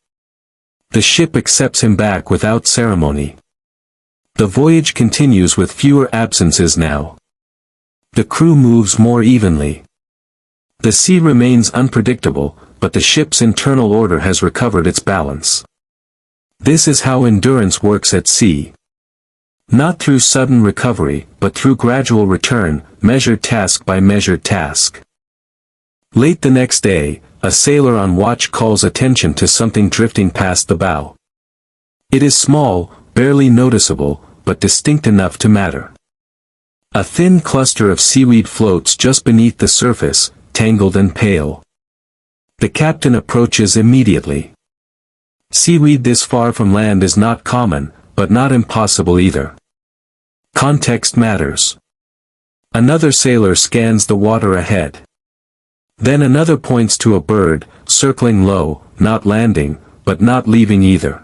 The ship accepts him back without ceremony. The voyage continues with fewer absences now. The crew moves more evenly. The sea remains unpredictable, but the ship's internal order has recovered its balance. This is how endurance works at sea. Not through sudden recovery, but through gradual return, measured task by measured task. Late the next day, a sailor on watch calls attention to something drifting past the bow. It is small, barely noticeable, but distinct enough to matter. A thin cluster of seaweed floats just beneath the surface, tangled and pale. The captain approaches immediately. Seaweed this far from land is not common, but not impossible either. Context matters. Another sailor scans the water ahead. Then another points to a bird, circling low, not landing, but not leaving either.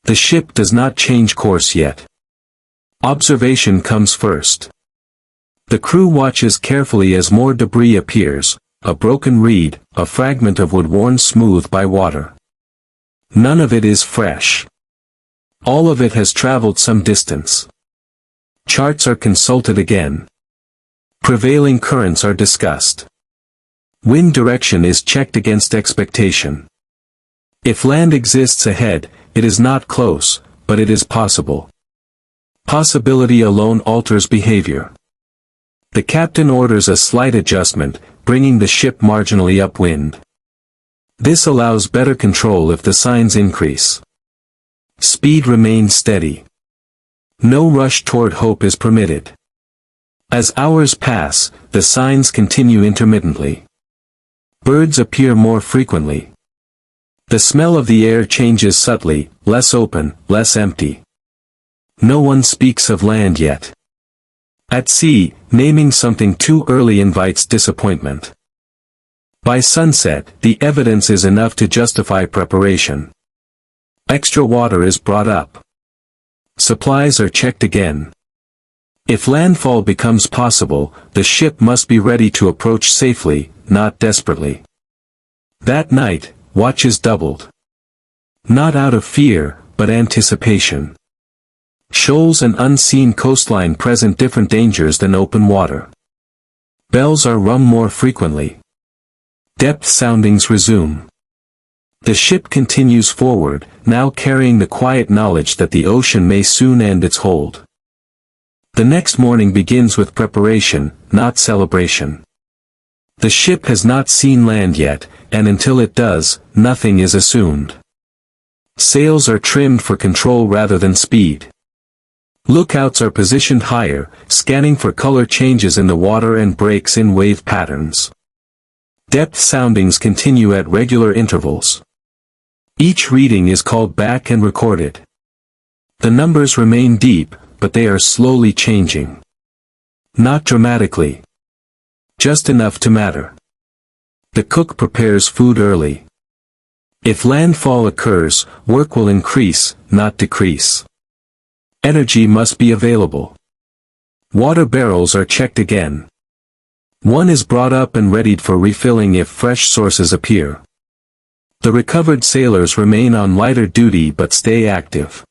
The ship does not change course yet. Observation comes first. The crew watches carefully as more debris appears, a broken reed, a fragment of wood worn smooth by water. None of it is fresh. All of it has traveled some distance. Charts are consulted again. Prevailing currents are discussed. Wind direction is checked against expectation. If land exists ahead, it is not close, but it is possible. Possibility alone alters behavior. The captain orders a slight adjustment, bringing the ship marginally upwind. This allows better control if the signs increase. Speed remains steady. No rush toward hope is permitted. As hours pass, the signs continue intermittently. Birds appear more frequently. The smell of the air changes subtly, less open, less empty. No one speaks of land yet. At sea, naming something too early invites disappointment. By sunset, the evidence is enough to justify preparation. Extra water is brought up. Supplies are checked again. If landfall becomes possible, the ship must be ready to approach safely, not desperately. That night, watch is doubled. Not out of fear, but anticipation. Shoals and unseen coastline present different dangers than open water. Bells are rung more frequently. Depth soundings resume. The ship continues forward, now carrying the quiet knowledge that the ocean may soon end its hold. The next morning begins with preparation, not celebration. The ship has not seen land yet, and until it does, nothing is assumed. Sails are trimmed for control rather than speed. Lookouts are positioned higher, scanning for color changes in the water and breaks in wave patterns. Depth soundings continue at regular intervals. Each reading is called back and recorded. The numbers remain deep, but they are slowly changing. Not dramatically. Just enough to matter. The cook prepares food early. If landfall occurs, work will increase, not decrease. Energy must be available. Water barrels are checked again. One is brought up and readied for refilling if fresh sources appear. The recovered sailors remain on lighter duty but stay active.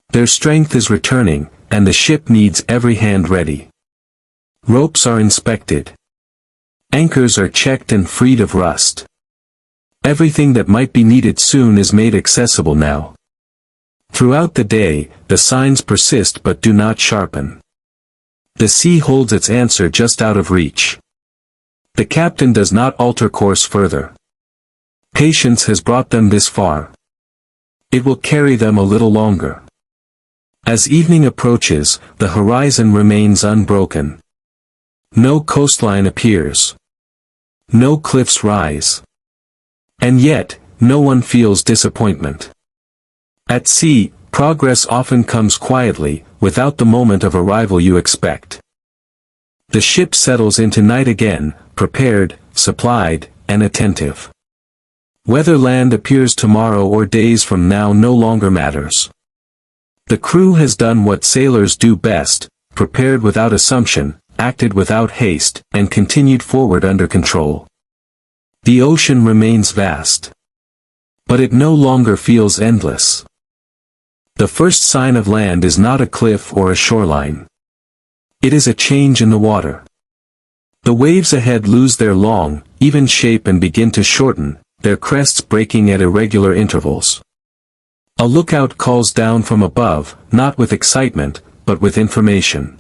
Their strength is returning, and the ship needs every hand ready. Ropes are inspected. Anchors are checked and freed of rust. Everything that might be needed soon is made accessible now. Throughout the day, the signs persist but do not sharpen. The sea holds its answer just out of reach. The captain does not alter course further. Patience has brought them this far. It will carry them a little longer. As evening approaches, the horizon remains unbroken. No coastline appears. No cliffs rise. And yet, no one feels disappointment. At sea, progress often comes quietly, without the moment of arrival you expect. The ship settles into night again, prepared, supplied, and attentive. Whether land appears tomorrow or days from now no longer matters. The crew has done what sailors do best, prepared without assumption, acted without haste, and continued forward under control. The ocean remains vast. But it no longer feels endless. The first sign of land is not a cliff or a shoreline. It is a change in the water. The waves ahead lose their long, even shape and begin to shorten, their crests breaking at irregular intervals. A lookout calls down from above, not with excitement, but with information.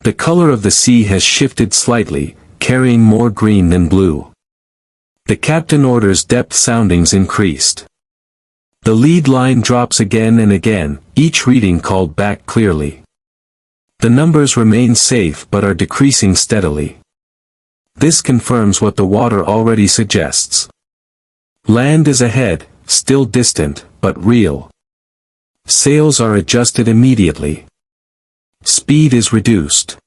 The color of the sea has shifted slightly, carrying more green than blue. The captain orders depth soundings increased. The lead line drops again and again, each reading called back clearly. The numbers remain safe but are decreasing steadily. This confirms what the water already suggests. Land is ahead, still distant, but real. Sails are adjusted immediately. Speed is reduced.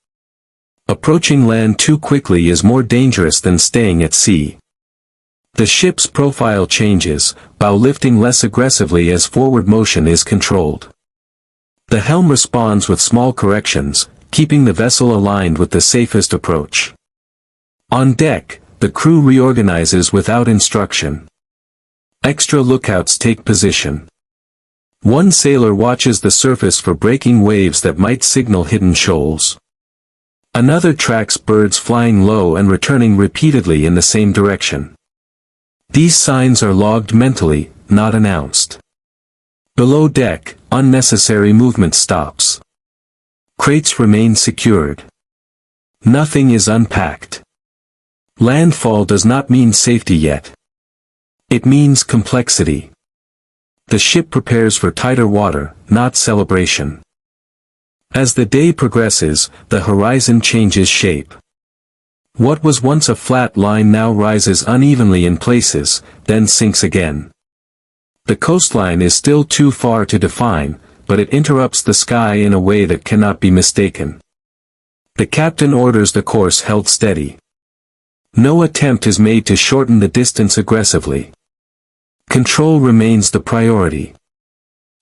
Approaching land too quickly is more dangerous than staying at sea. The ship's profile changes, bow lifting less aggressively as forward motion is controlled. The helm responds with small corrections, keeping the vessel aligned with the safest approach. On deck, the crew reorganizes without instruction. Extra lookouts take position. One sailor watches the surface for breaking waves that might signal hidden shoals. Another tracks birds flying low and returning repeatedly in the same direction. These signs are logged mentally, not announced. Below deck, unnecessary movement stops. Crates remain secured. Nothing is unpacked. Landfall does not mean safety yet. It means complexity. The ship prepares for tighter water, not celebration. As the day progresses, the horizon changes shape. What was once a flat line now rises unevenly in places, then sinks again. The coastline is still too far to define, but it interrupts the sky in a way that cannot be mistaken. The captain orders the course held steady. No attempt is made to shorten the distance aggressively. Control remains the priority.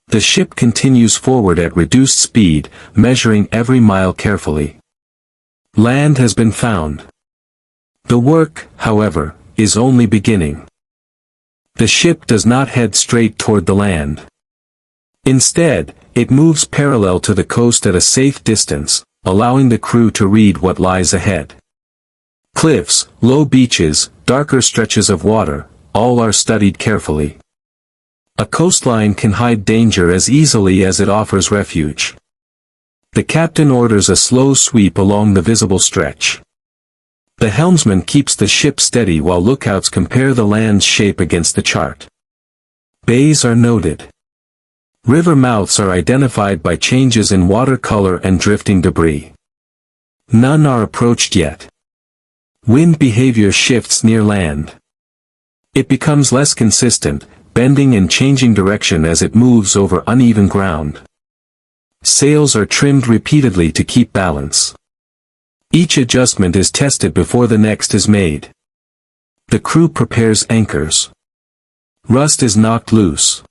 The ship continues forward at reduced speed, measuring every mile carefully. Land has been found. The work, however, is only beginning. The ship does not head straight toward the land. Instead, it moves parallel to the coast at a safe distance, allowing the crew to read what lies ahead. Cliffs, low beaches, darker stretches of water, all are studied carefully. A coastline can hide danger as easily as it offers refuge. The captain orders a slow sweep along the visible stretch. The helmsman keeps the ship steady while lookouts compare the land's shape against the chart. Bays are noted. River mouths are identified by changes in water color and drifting debris. None are approached yet. Wind behavior shifts near land. It becomes less consistent, bending and changing direction as it moves over uneven ground. Sails are trimmed repeatedly to keep balance. Each adjustment is tested before the next is made. The crew prepares anchors. Rust is knocked loose.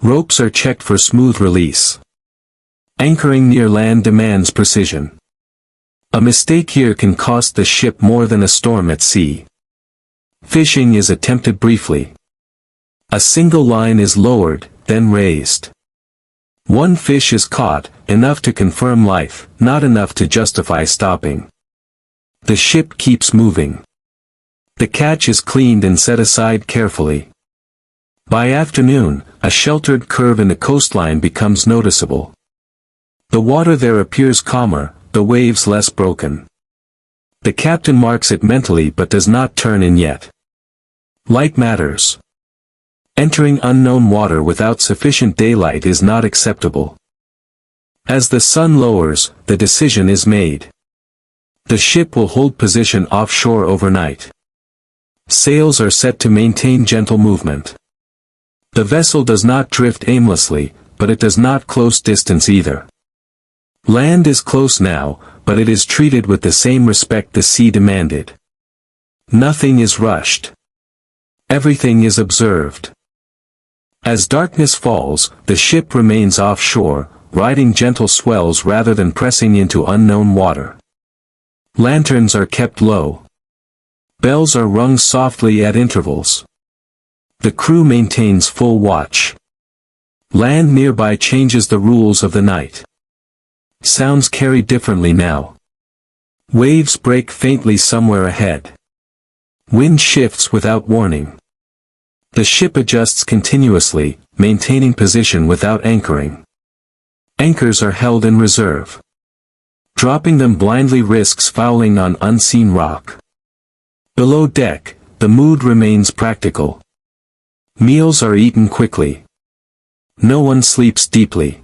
Ropes are checked for smooth release. Anchoring near land demands precision. A mistake here can cost the ship more than a storm at sea. Fishing is attempted briefly. A single line is lowered, then raised. One fish is caught, enough to confirm life, not enough to justify stopping. The ship keeps moving. The catch is cleaned and set aside carefully. By afternoon, a sheltered curve in the coastline becomes noticeable. The water there appears calmer, the waves less broken. The captain marks it mentally but does not turn in yet. Light matters. Entering unknown water without sufficient daylight is not acceptable. As the sun lowers, the decision is made. The ship will hold position offshore overnight. Sails are set to maintain gentle movement. The vessel does not drift aimlessly, but it does not close distance either. Land is close now, but it is treated with the same respect the sea demanded. Nothing is rushed. Everything is observed. As darkness falls, the ship remains offshore, riding gentle swells rather than pressing into unknown water. Lanterns are kept low. Bells are rung softly at intervals. The crew maintains full watch. Land nearby changes the rules of the night. Sounds carry differently now. Waves break faintly somewhere ahead. Wind shifts without warning. The ship adjusts continuously, maintaining position without anchoring. Anchors are held in reserve. Dropping them blindly risks fouling on unseen rock. Below deck, the mood remains practical. Meals are eaten quickly. No one sleeps deeply.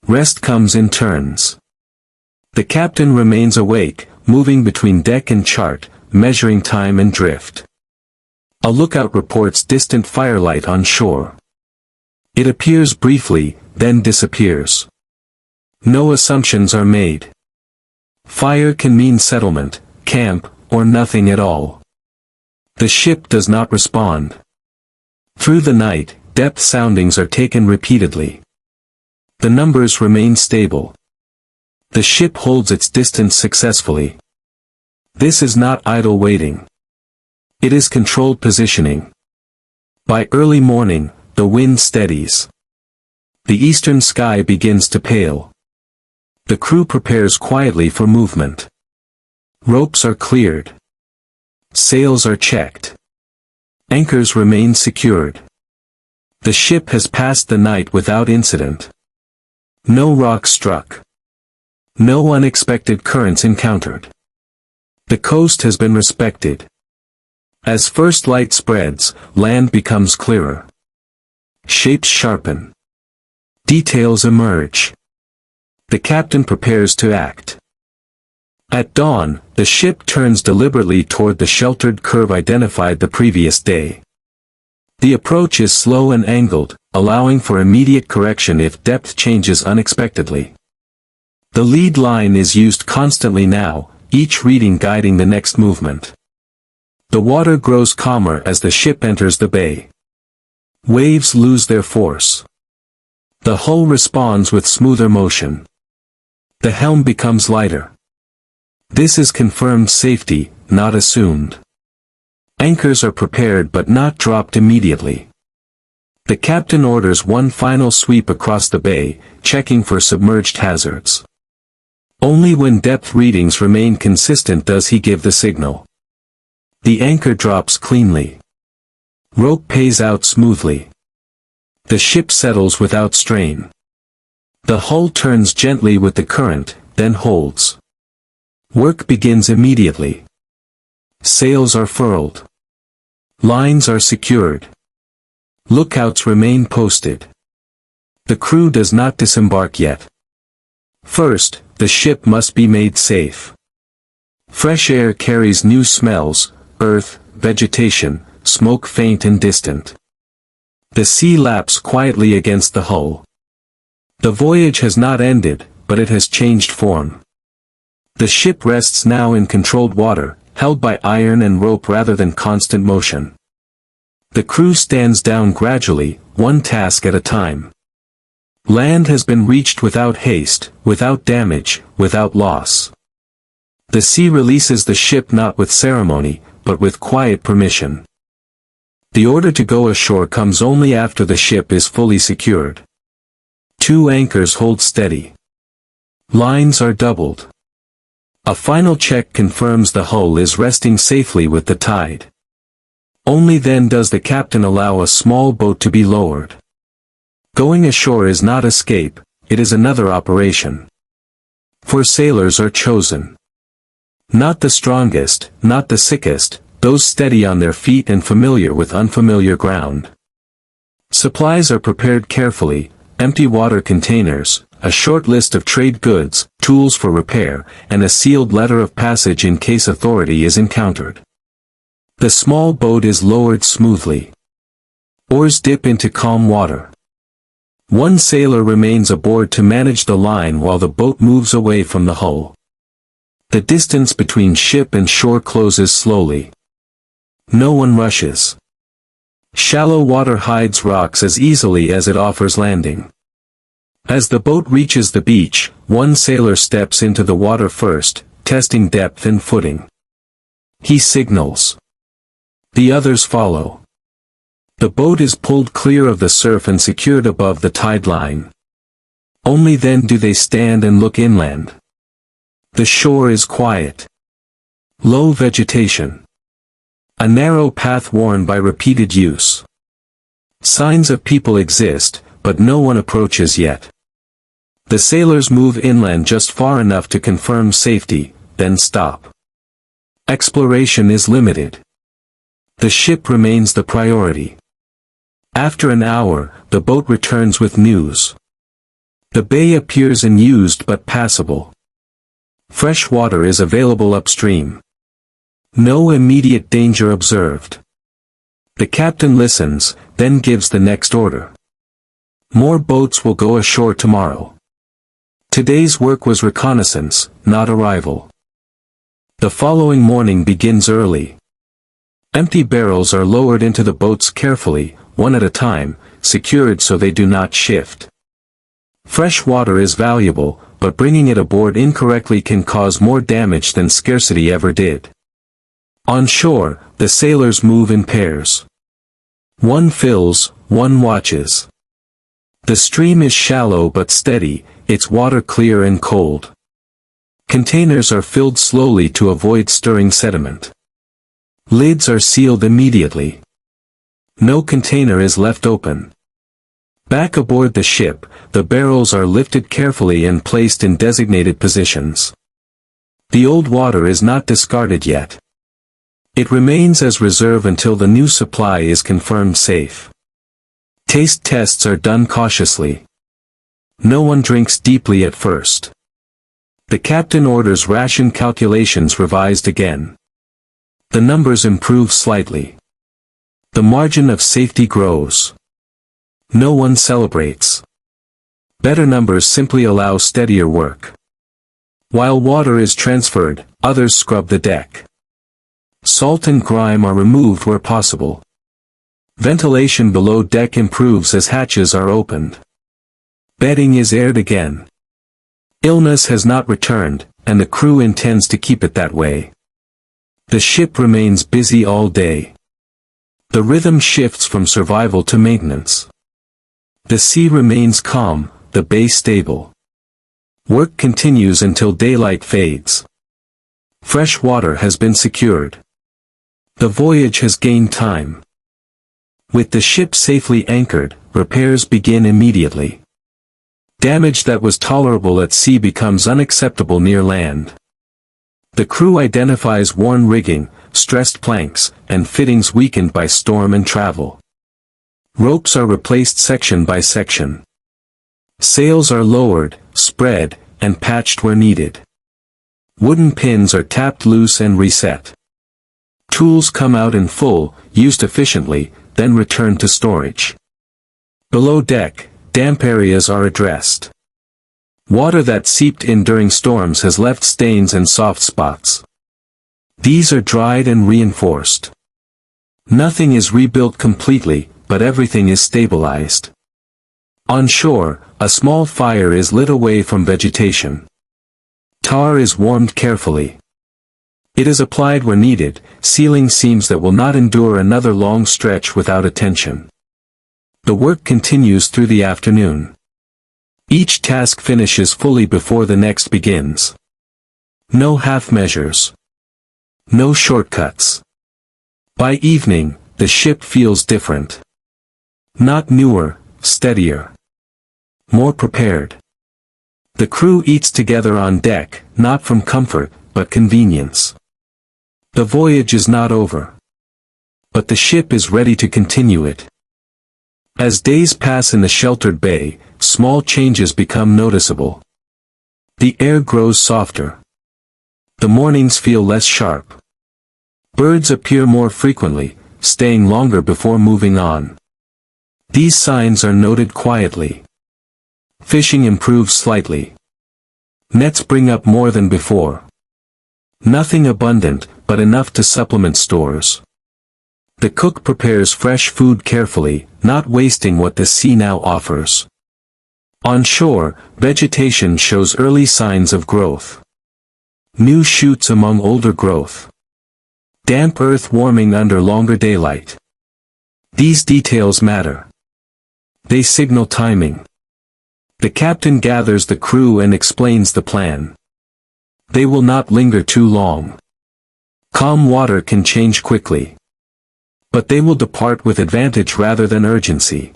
Rest comes in turns. The captain remains awake, moving between deck and chart, measuring time and drift. A lookout reports distant firelight on shore. It appears briefly, then disappears. No assumptions are made. Fire can mean settlement, camp, or nothing at all. The ship does not respond. Through the night, depth soundings are taken repeatedly. The numbers remain stable. The ship holds its distance successfully. This is not idle waiting. It is controlled positioning. By early morning, the wind steadies. The eastern sky begins to pale. The crew prepares quietly for movement. Ropes are cleared. Sails are checked. Anchors remain secured. The ship has passed the night without incident. No rock struck. No unexpected currents encountered. The coast has been respected. As first light spreads, land becomes clearer. Shapes sharpen. Details emerge. The captain prepares to act. At dawn, the ship turns deliberately toward the sheltered curve identified the previous day. The approach is slow and angled, allowing for immediate correction if depth changes unexpectedly. The lead line is used constantly now, each reading guiding the next movement. The water grows calmer as the ship enters the bay. Waves lose their force. The hull responds with smoother motion. The helm becomes lighter. This is confirmed safety, not assumed. Anchors are prepared but not dropped immediately. The captain orders one final sweep across the bay, checking for submerged hazards. Only when depth readings remain consistent does he give the signal. The anchor drops cleanly. Rope pays out smoothly. The ship settles without strain. The hull turns gently with the current, then holds. Work begins immediately. Sails are furled. Lines are secured. Lookouts remain posted. The crew does not disembark yet. First, the ship must be made safe. Fresh air carries new smells, earth, vegetation, smoke faint and distant. The sea laps quietly against the hull. The voyage has not ended, but it has changed form. The ship rests now in controlled water, held by iron and rope rather than constant motion. The crew stands down gradually, one task at a time. Land has been reached without haste, without damage, without loss. The sea releases the ship not with ceremony, but with quiet permission. The order to go ashore comes only after the ship is fully secured. 2 anchors hold steady. Lines are doubled. A final check confirms the hull is resting safely with the tide. Only then does the captain allow a small boat to be lowered. Going ashore is not escape, it is another operation. 4 sailors are chosen. Not the strongest, not the sickest, those steady on their feet and familiar with unfamiliar ground. Supplies are prepared carefully, empty water containers, a short list of trade goods, tools for repair, and a sealed letter of passage in case authority is encountered. The small boat is lowered smoothly. Oars dip into calm water. 1 sailor remains aboard to manage the line while the boat moves away from the hull. The distance between ship and shore closes slowly. No one rushes. Shallow water hides rocks as easily as it offers landing. As the boat reaches the beach, 1 sailor steps into the water first, testing depth and footing. He signals. The others follow. The boat is pulled clear of the surf and secured above the tide line. Only then do they stand and look inland. The shore is quiet. Low vegetation. A narrow path worn by repeated use. Signs of people exist, but no one approaches yet. The sailors move inland just far enough to confirm safety, then stop. Exploration is limited. The ship remains the priority. After an hour, the boat returns with news. The bay appears unused but passable. Fresh water is available upstream. No immediate danger observed. The captain listens, then gives the next order. More boats will go ashore tomorrow. Today's work was reconnaissance, not arrival. The following morning begins early. Empty barrels are lowered into the boats carefully, one at a time, secured so they do not shift. Fresh water is valuable, but bringing it aboard incorrectly can cause more damage than scarcity ever did. On shore, the sailors move in pairs. 1 fills, 1 watches. The stream is shallow but steady, its water clear and cold. Containers are filled slowly to avoid stirring sediment. Lids are sealed immediately. No container is left open. Back aboard the ship, the barrels are lifted carefully and placed in designated positions. The old water is not discarded yet. It remains as reserve until the new supply is confirmed safe. Taste tests are done cautiously. No one drinks deeply at first. The captain orders ration calculations revised again. The numbers improve slightly. The margin of safety grows. No one celebrates. Better numbers simply allow steadier work. While water is transferred, others scrub the deck. Salt and grime are removed where possible. Ventilation below deck improves as hatches are opened. Bedding is aired again. Illness has not returned, and the crew intends to keep it that way. The ship remains busy all day. The rhythm shifts from survival to maintenance. The sea remains calm, the bay stable. Work continues until daylight fades. Fresh water has been secured. The voyage has gained time. With the ship safely anchored, repairs begin immediately. Damage that was tolerable at sea becomes unacceptable near land. The crew identifies worn rigging, stressed planks, and fittings weakened by storm and travel. Ropes are replaced section by section. Sails are lowered, spread, and patched where needed. Wooden pins are tapped loose and reset. Tools come out in full, used efficiently, then returned to storage. Below deck, damp areas are addressed. Water that seeped in during storms has left stains and soft spots. These are dried and reinforced. Nothing is rebuilt completely, but everything is stabilized. On shore, a small fire is lit away from vegetation. Tar is warmed carefully. It is applied where needed, sealing seams that will not endure another long stretch without attention. The work continues through the afternoon. Each task finishes fully before the next begins. No half measures. No shortcuts. By evening, the ship feels different. Not newer, steadier. More prepared. The crew eats together on deck, not from comfort, but convenience. The voyage is not over. But the ship is ready to continue it. As days pass in the sheltered bay, small changes become noticeable. The air grows softer. The mornings feel less sharp. Birds appear more frequently, staying longer before moving on. These signs are noted quietly. Fishing improves slightly. Nets bring up more than before. Nothing abundant, but enough to supplement stores. The cook prepares fresh food carefully, not wasting what the sea now offers. On shore, vegetation shows early signs of growth. New shoots among older growth. Damp earth warming under longer daylight. These details matter. They signal timing. The captain gathers the crew and explains the plan. They will not linger too long. Calm water can change quickly. But they will depart with advantage rather than urgency.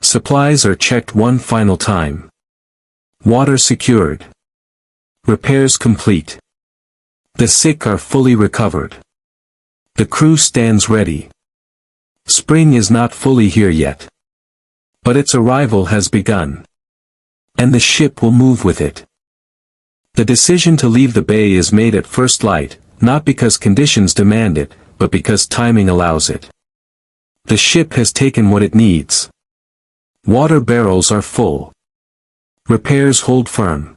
Supplies are checked one final time. Water secured. Repairs complete. The sick are fully recovered. The crew stands ready. Spring is not fully here yet. But its arrival has begun. And the ship will move with it. The decision to leave the bay is made at first light, not because conditions demand it, but because timing allows it. The ship has taken what it needs. Water barrels are full. Repairs hold firm.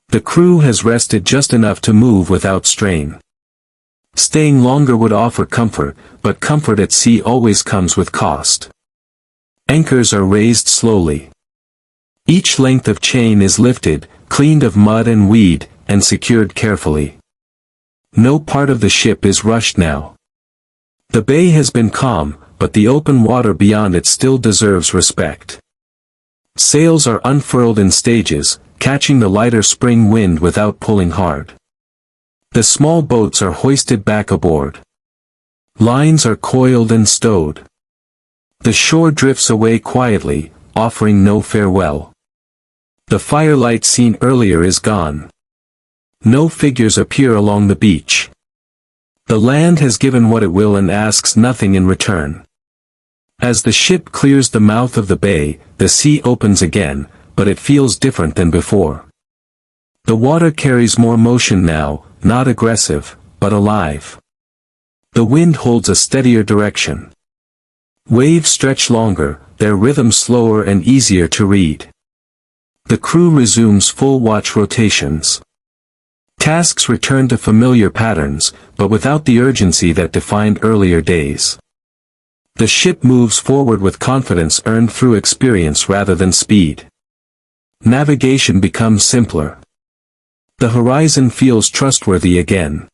The crew has rested just enough to move without strain. Staying longer would offer comfort, but comfort at sea always comes with cost. Anchors are raised slowly. Each length of chain is lifted, cleaned of mud and weed, and secured carefully. No part of the ship is rushed now. The bay has been calm, but the open water beyond it still deserves respect. Sails are unfurled in stages, catching the lighter spring wind without pulling hard. The small boats are hoisted back aboard. Lines are coiled and stowed. The shore drifts away quietly, offering no farewell. The firelight seen earlier is gone. No figures appear along the beach. The land has given what it will and asks nothing in return. As the ship clears the mouth of the bay, the sea opens again, but it feels different than before. The water carries more motion now, not aggressive, but alive. The wind holds a steadier direction. Waves stretch longer, their rhythm slower and easier to read. The crew resumes full watch rotations. Tasks return to familiar patterns, but without the urgency that defined earlier days. The ship moves forward with confidence earned through experience rather than speed. Navigation becomes simpler. The horizon feels trustworthy again.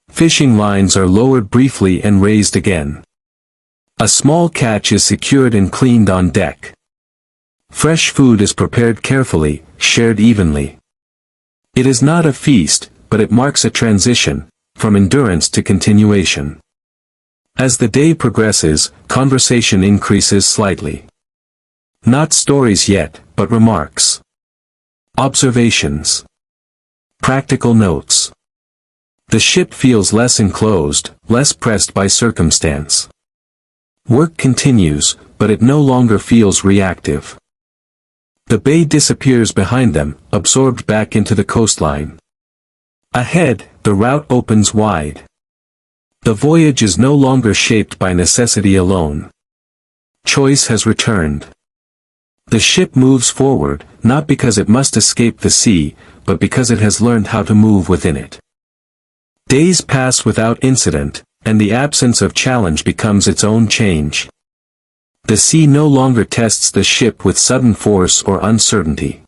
Fishing lines are lowered briefly and raised again. A small catch is secured and cleaned on deck. Fresh food is prepared carefully, shared evenly. It is not a feast, but it marks a transition, from endurance to continuation. As the day progresses, conversation increases slightly. Not stories yet, but remarks. Observations. Practical notes. The ship feels less enclosed, less pressed by circumstance. Work continues, but it no longer feels reactive. The bay disappears behind them, absorbed back into the coastline. Ahead, the route opens wide. The voyage is no longer shaped by necessity alone. Choice has returned. The ship moves forward, not because it must escape the sea, but because it has learned how to move within it. Days pass without incident, and the absence of challenge becomes its own change. The sea no longer tests the ship with sudden force or uncertainty.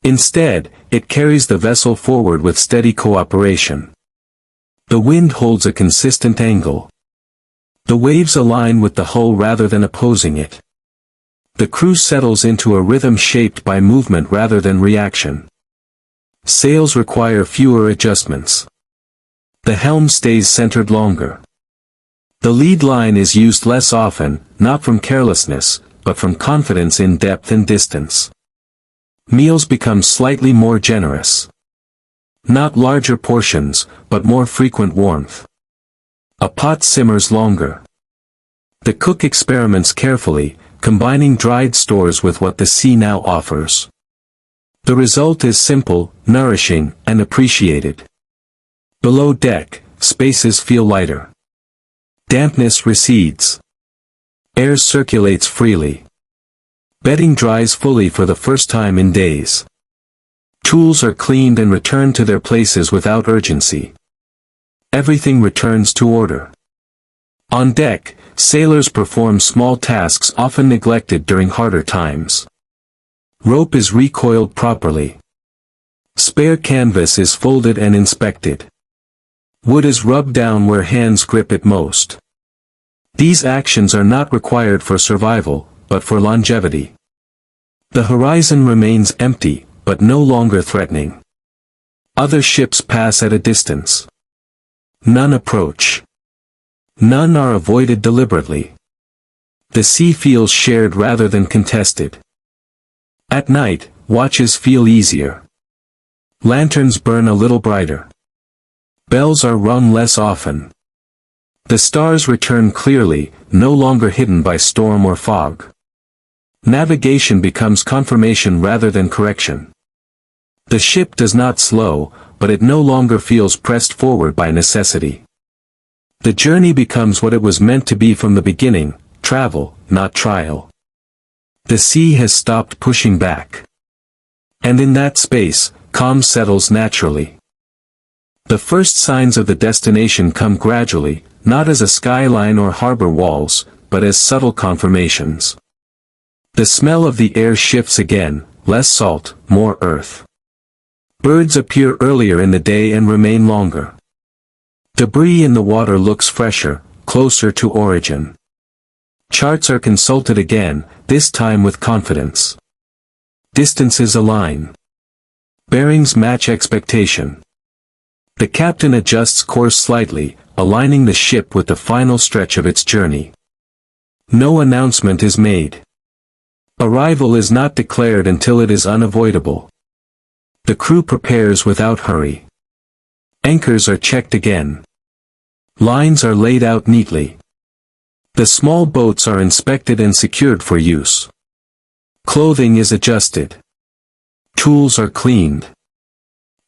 Instead, it carries the vessel forward with steady cooperation. The wind holds a consistent angle. The waves align with the hull rather than opposing it. The crew settles into a rhythm shaped by movement rather than reaction. Sails require fewer adjustments. The helm stays centered longer. The lead line is used less often, not from carelessness, but from confidence in depth and distance. Meals become slightly more generous. Not larger portions, but more frequent warmth. A pot simmers longer. The cook experiments carefully, combining dried stores with what the sea now offers. The result is simple, nourishing, and appreciated. Below deck, spaces feel lighter. Dampness recedes. Air circulates freely. Bedding dries fully for the first time in days. Tools are cleaned and returned to their places without urgency. Everything returns to order. On deck, sailors perform small tasks often neglected during harder times. Rope is recoiled properly. Spare canvas is folded and inspected. Wood is rubbed down where hands grip it most. These actions are not required for survival, but for longevity. The horizon remains empty, but no longer threatening. Other ships pass at a distance. None approach. None are avoided deliberately. The sea feels shared rather than contested. At night, watches feel easier. Lanterns burn a little brighter. Bells are rung less often. The stars return clearly, no longer hidden by storm or fog. Navigation becomes confirmation rather than correction. The ship does not slow, but it no longer feels pressed forward by necessity. The journey becomes what it was meant to be from the beginning, travel, not trial. The sea has stopped pushing back. And in that space, calm settles naturally. The first signs of the destination come gradually, not as a skyline or harbor walls, but as subtle confirmations. The smell of the air shifts again, less salt, more earth. Birds appear earlier in the day and remain longer. Debris in the water looks fresher, closer to origin. Charts are consulted again, this time with confidence. Distances align. Bearings match expectation. The captain adjusts course slightly, aligning the ship with the final stretch of its journey. No announcement is made. Arrival is not declared until it is unavoidable. The crew prepares without hurry. Anchors are checked again. Lines are laid out neatly. The small boats are inspected and secured for use. Clothing is adjusted. Tools are cleaned.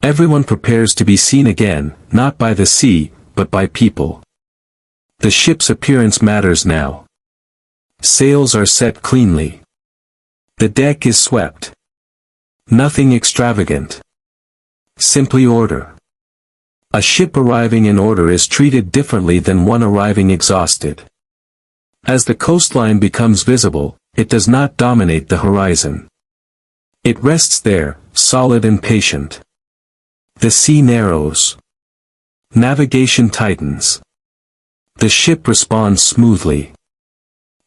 Everyone prepares to be seen again, not by the sea, but by people. The ship's appearance matters now. Sails are set cleanly. The deck is swept. Nothing extravagant. Simply order. A ship arriving in order is treated differently than one arriving exhausted. As the coastline becomes visible, it does not dominate the horizon. It rests there, solid and patient. The sea narrows. Navigation tightens. The ship responds smoothly.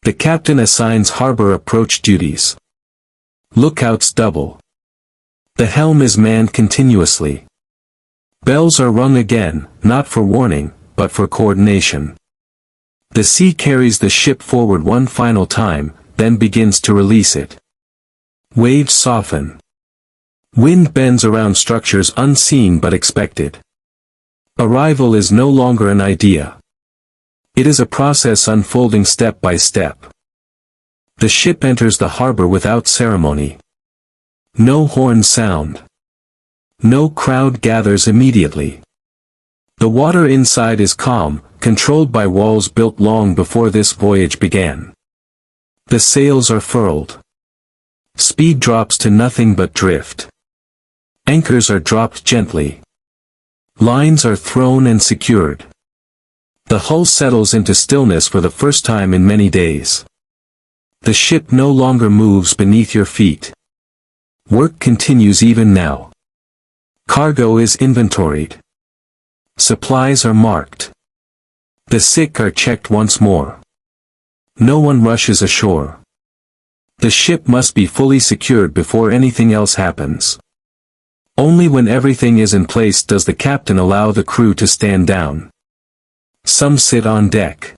The captain assigns harbor approach duties. Lookouts double. The helm is manned continuously. Bells are rung again, not for warning, but for coordination. The sea carries the ship forward one final time, then begins to release it. Waves soften. Wind bends around structures unseen but expected. Arrival is no longer an idea. It is a process unfolding step by step. The ship enters the harbor without ceremony. No horns sound. No crowd gathers immediately. The water inside is calm, controlled by walls built long before this voyage began. The sails are furled. Speed drops to nothing but drift. Anchors are dropped gently. Lines are thrown and secured. The hull settles into stillness for the first time in many days. The ship no longer moves beneath your feet. Work continues even now. Cargo is inventoried. Supplies are marked. The sick are checked once more. No one rushes ashore. The ship must be fully secured before anything else happens. Only when everything is in place does the captain allow the crew to stand down. Some sit on deck.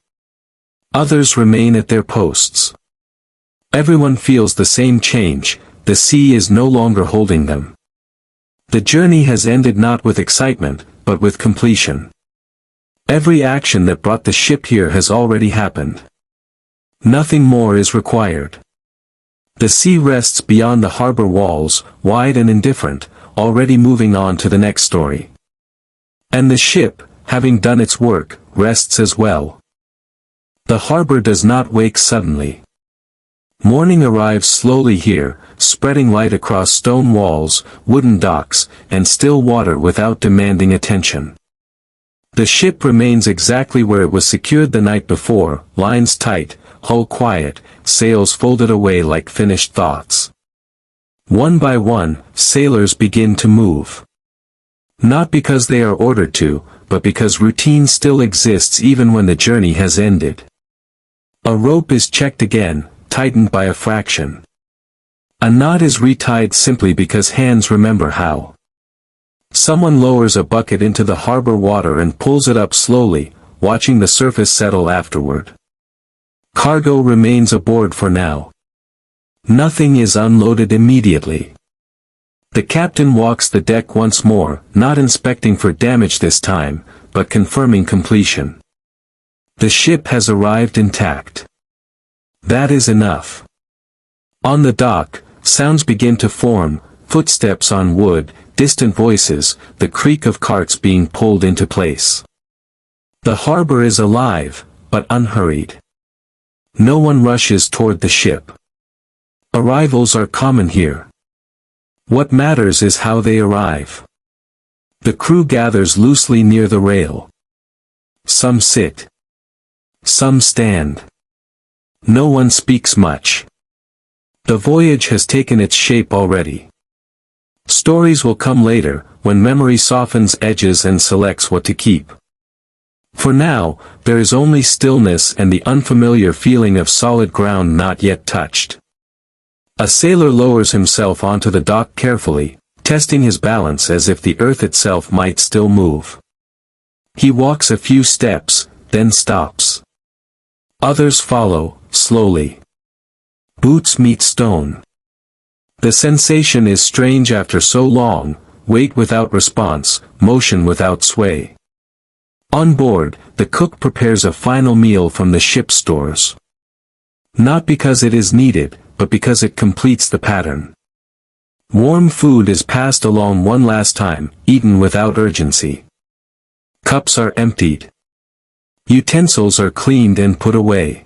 Others remain at their posts. Everyone feels the same change, the sea is no longer holding them. The journey has ended not with excitement, but with completion. Every action that brought the ship here has already happened. Nothing more is required. The sea rests beyond the harbor walls, wide and indifferent, already moving on to the next story. And the ship, having done its work, rests as well. The harbor does not wake suddenly. Morning arrives slowly here, spreading light across stone walls, wooden docks, and still water without demanding attention. The ship remains exactly where it was secured the night before, lines tight, hull quiet, sails folded away like finished thoughts. One by one, sailors begin to move. Not because they are ordered to, but because routine still exists even when the journey has ended. A rope is checked again, tightened by a fraction. A knot is retied simply because hands remember how. Someone lowers a bucket into the harbor water and pulls it up slowly, watching the surface settle afterward. Cargo remains aboard for now. Nothing is unloaded immediately. The captain walks the deck once more, not inspecting for damage this time, but confirming completion. The ship has arrived intact. That is enough. On the dock, sounds begin to form, footsteps on wood, distant voices, the creak of carts being pulled into place. The harbor is alive, but unhurried. No one rushes toward the ship. Arrivals are common here. What matters is how they arrive. The crew gathers loosely near the rail. Some sit. Some stand. No one speaks much. The voyage has taken its shape already. Stories will come later, when memory softens edges and selects what to keep. For now, there is only stillness and the unfamiliar feeling of solid ground not yet touched. A sailor lowers himself onto the dock carefully, testing his balance as if the earth itself might still move. He walks a few steps, then stops. Others follow, slowly. Boots meet stone. The sensation is strange after so long, weight without response, motion without sway. On board, the cook prepares a final meal from the ship's stores. Not because it is needed, but because it completes the pattern. Warm food is passed along one last time, eaten without urgency. Cups are emptied. Utensils are cleaned and put away.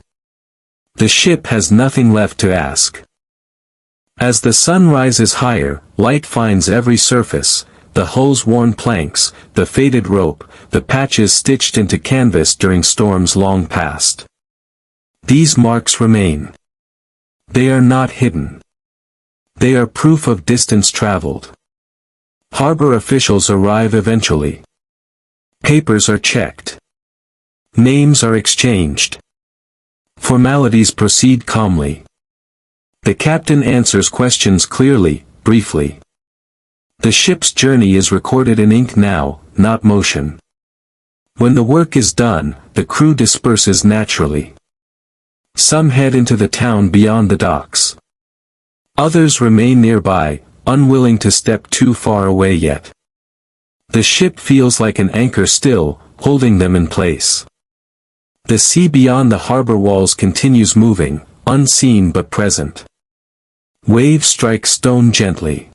The ship has nothing left to ask. As the sun rises higher, light finds every surface, the hull's worn planks, the faded rope, the patches stitched into canvas during storms long past. These marks remain. They are not hidden. They are proof of distance traveled. Harbor officials arrive eventually. Papers are checked. Names are exchanged. Formalities proceed calmly. The captain answers questions clearly, briefly. The ship's journey is recorded in ink now, not motion. When the work is done, the crew disperses naturally. Some head into the town beyond the docks. Others remain nearby, unwilling to step too far away yet. The ship feels like an anchor still, holding them in place. The sea beyond the harbor walls continues moving, unseen but present. Waves strike stone gently.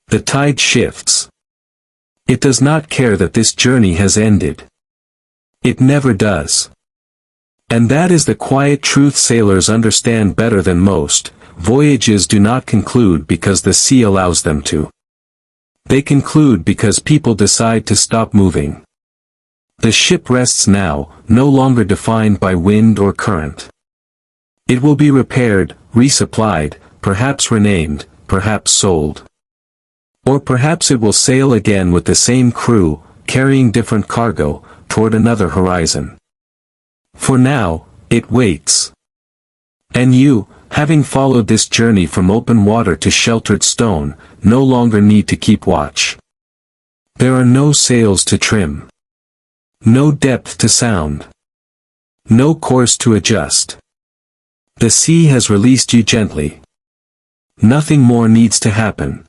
The tide shifts. It does not care that this journey has ended. It never does. And that is the quiet truth sailors understand better than most. Voyages do not conclude because the sea allows them to. They conclude because people decide to stop moving. The ship rests now, no longer defined by wind or current. It will be repaired, resupplied, perhaps renamed, perhaps sold. Or perhaps it will sail again with the same crew, carrying different cargo, toward another horizon. For now, it waits. And you, having followed this journey from open water to sheltered stone, no longer need to keep watch. There are no sails to trim. No depth to sound. No course to adjust. The sea has released you gently. Nothing more needs to happen.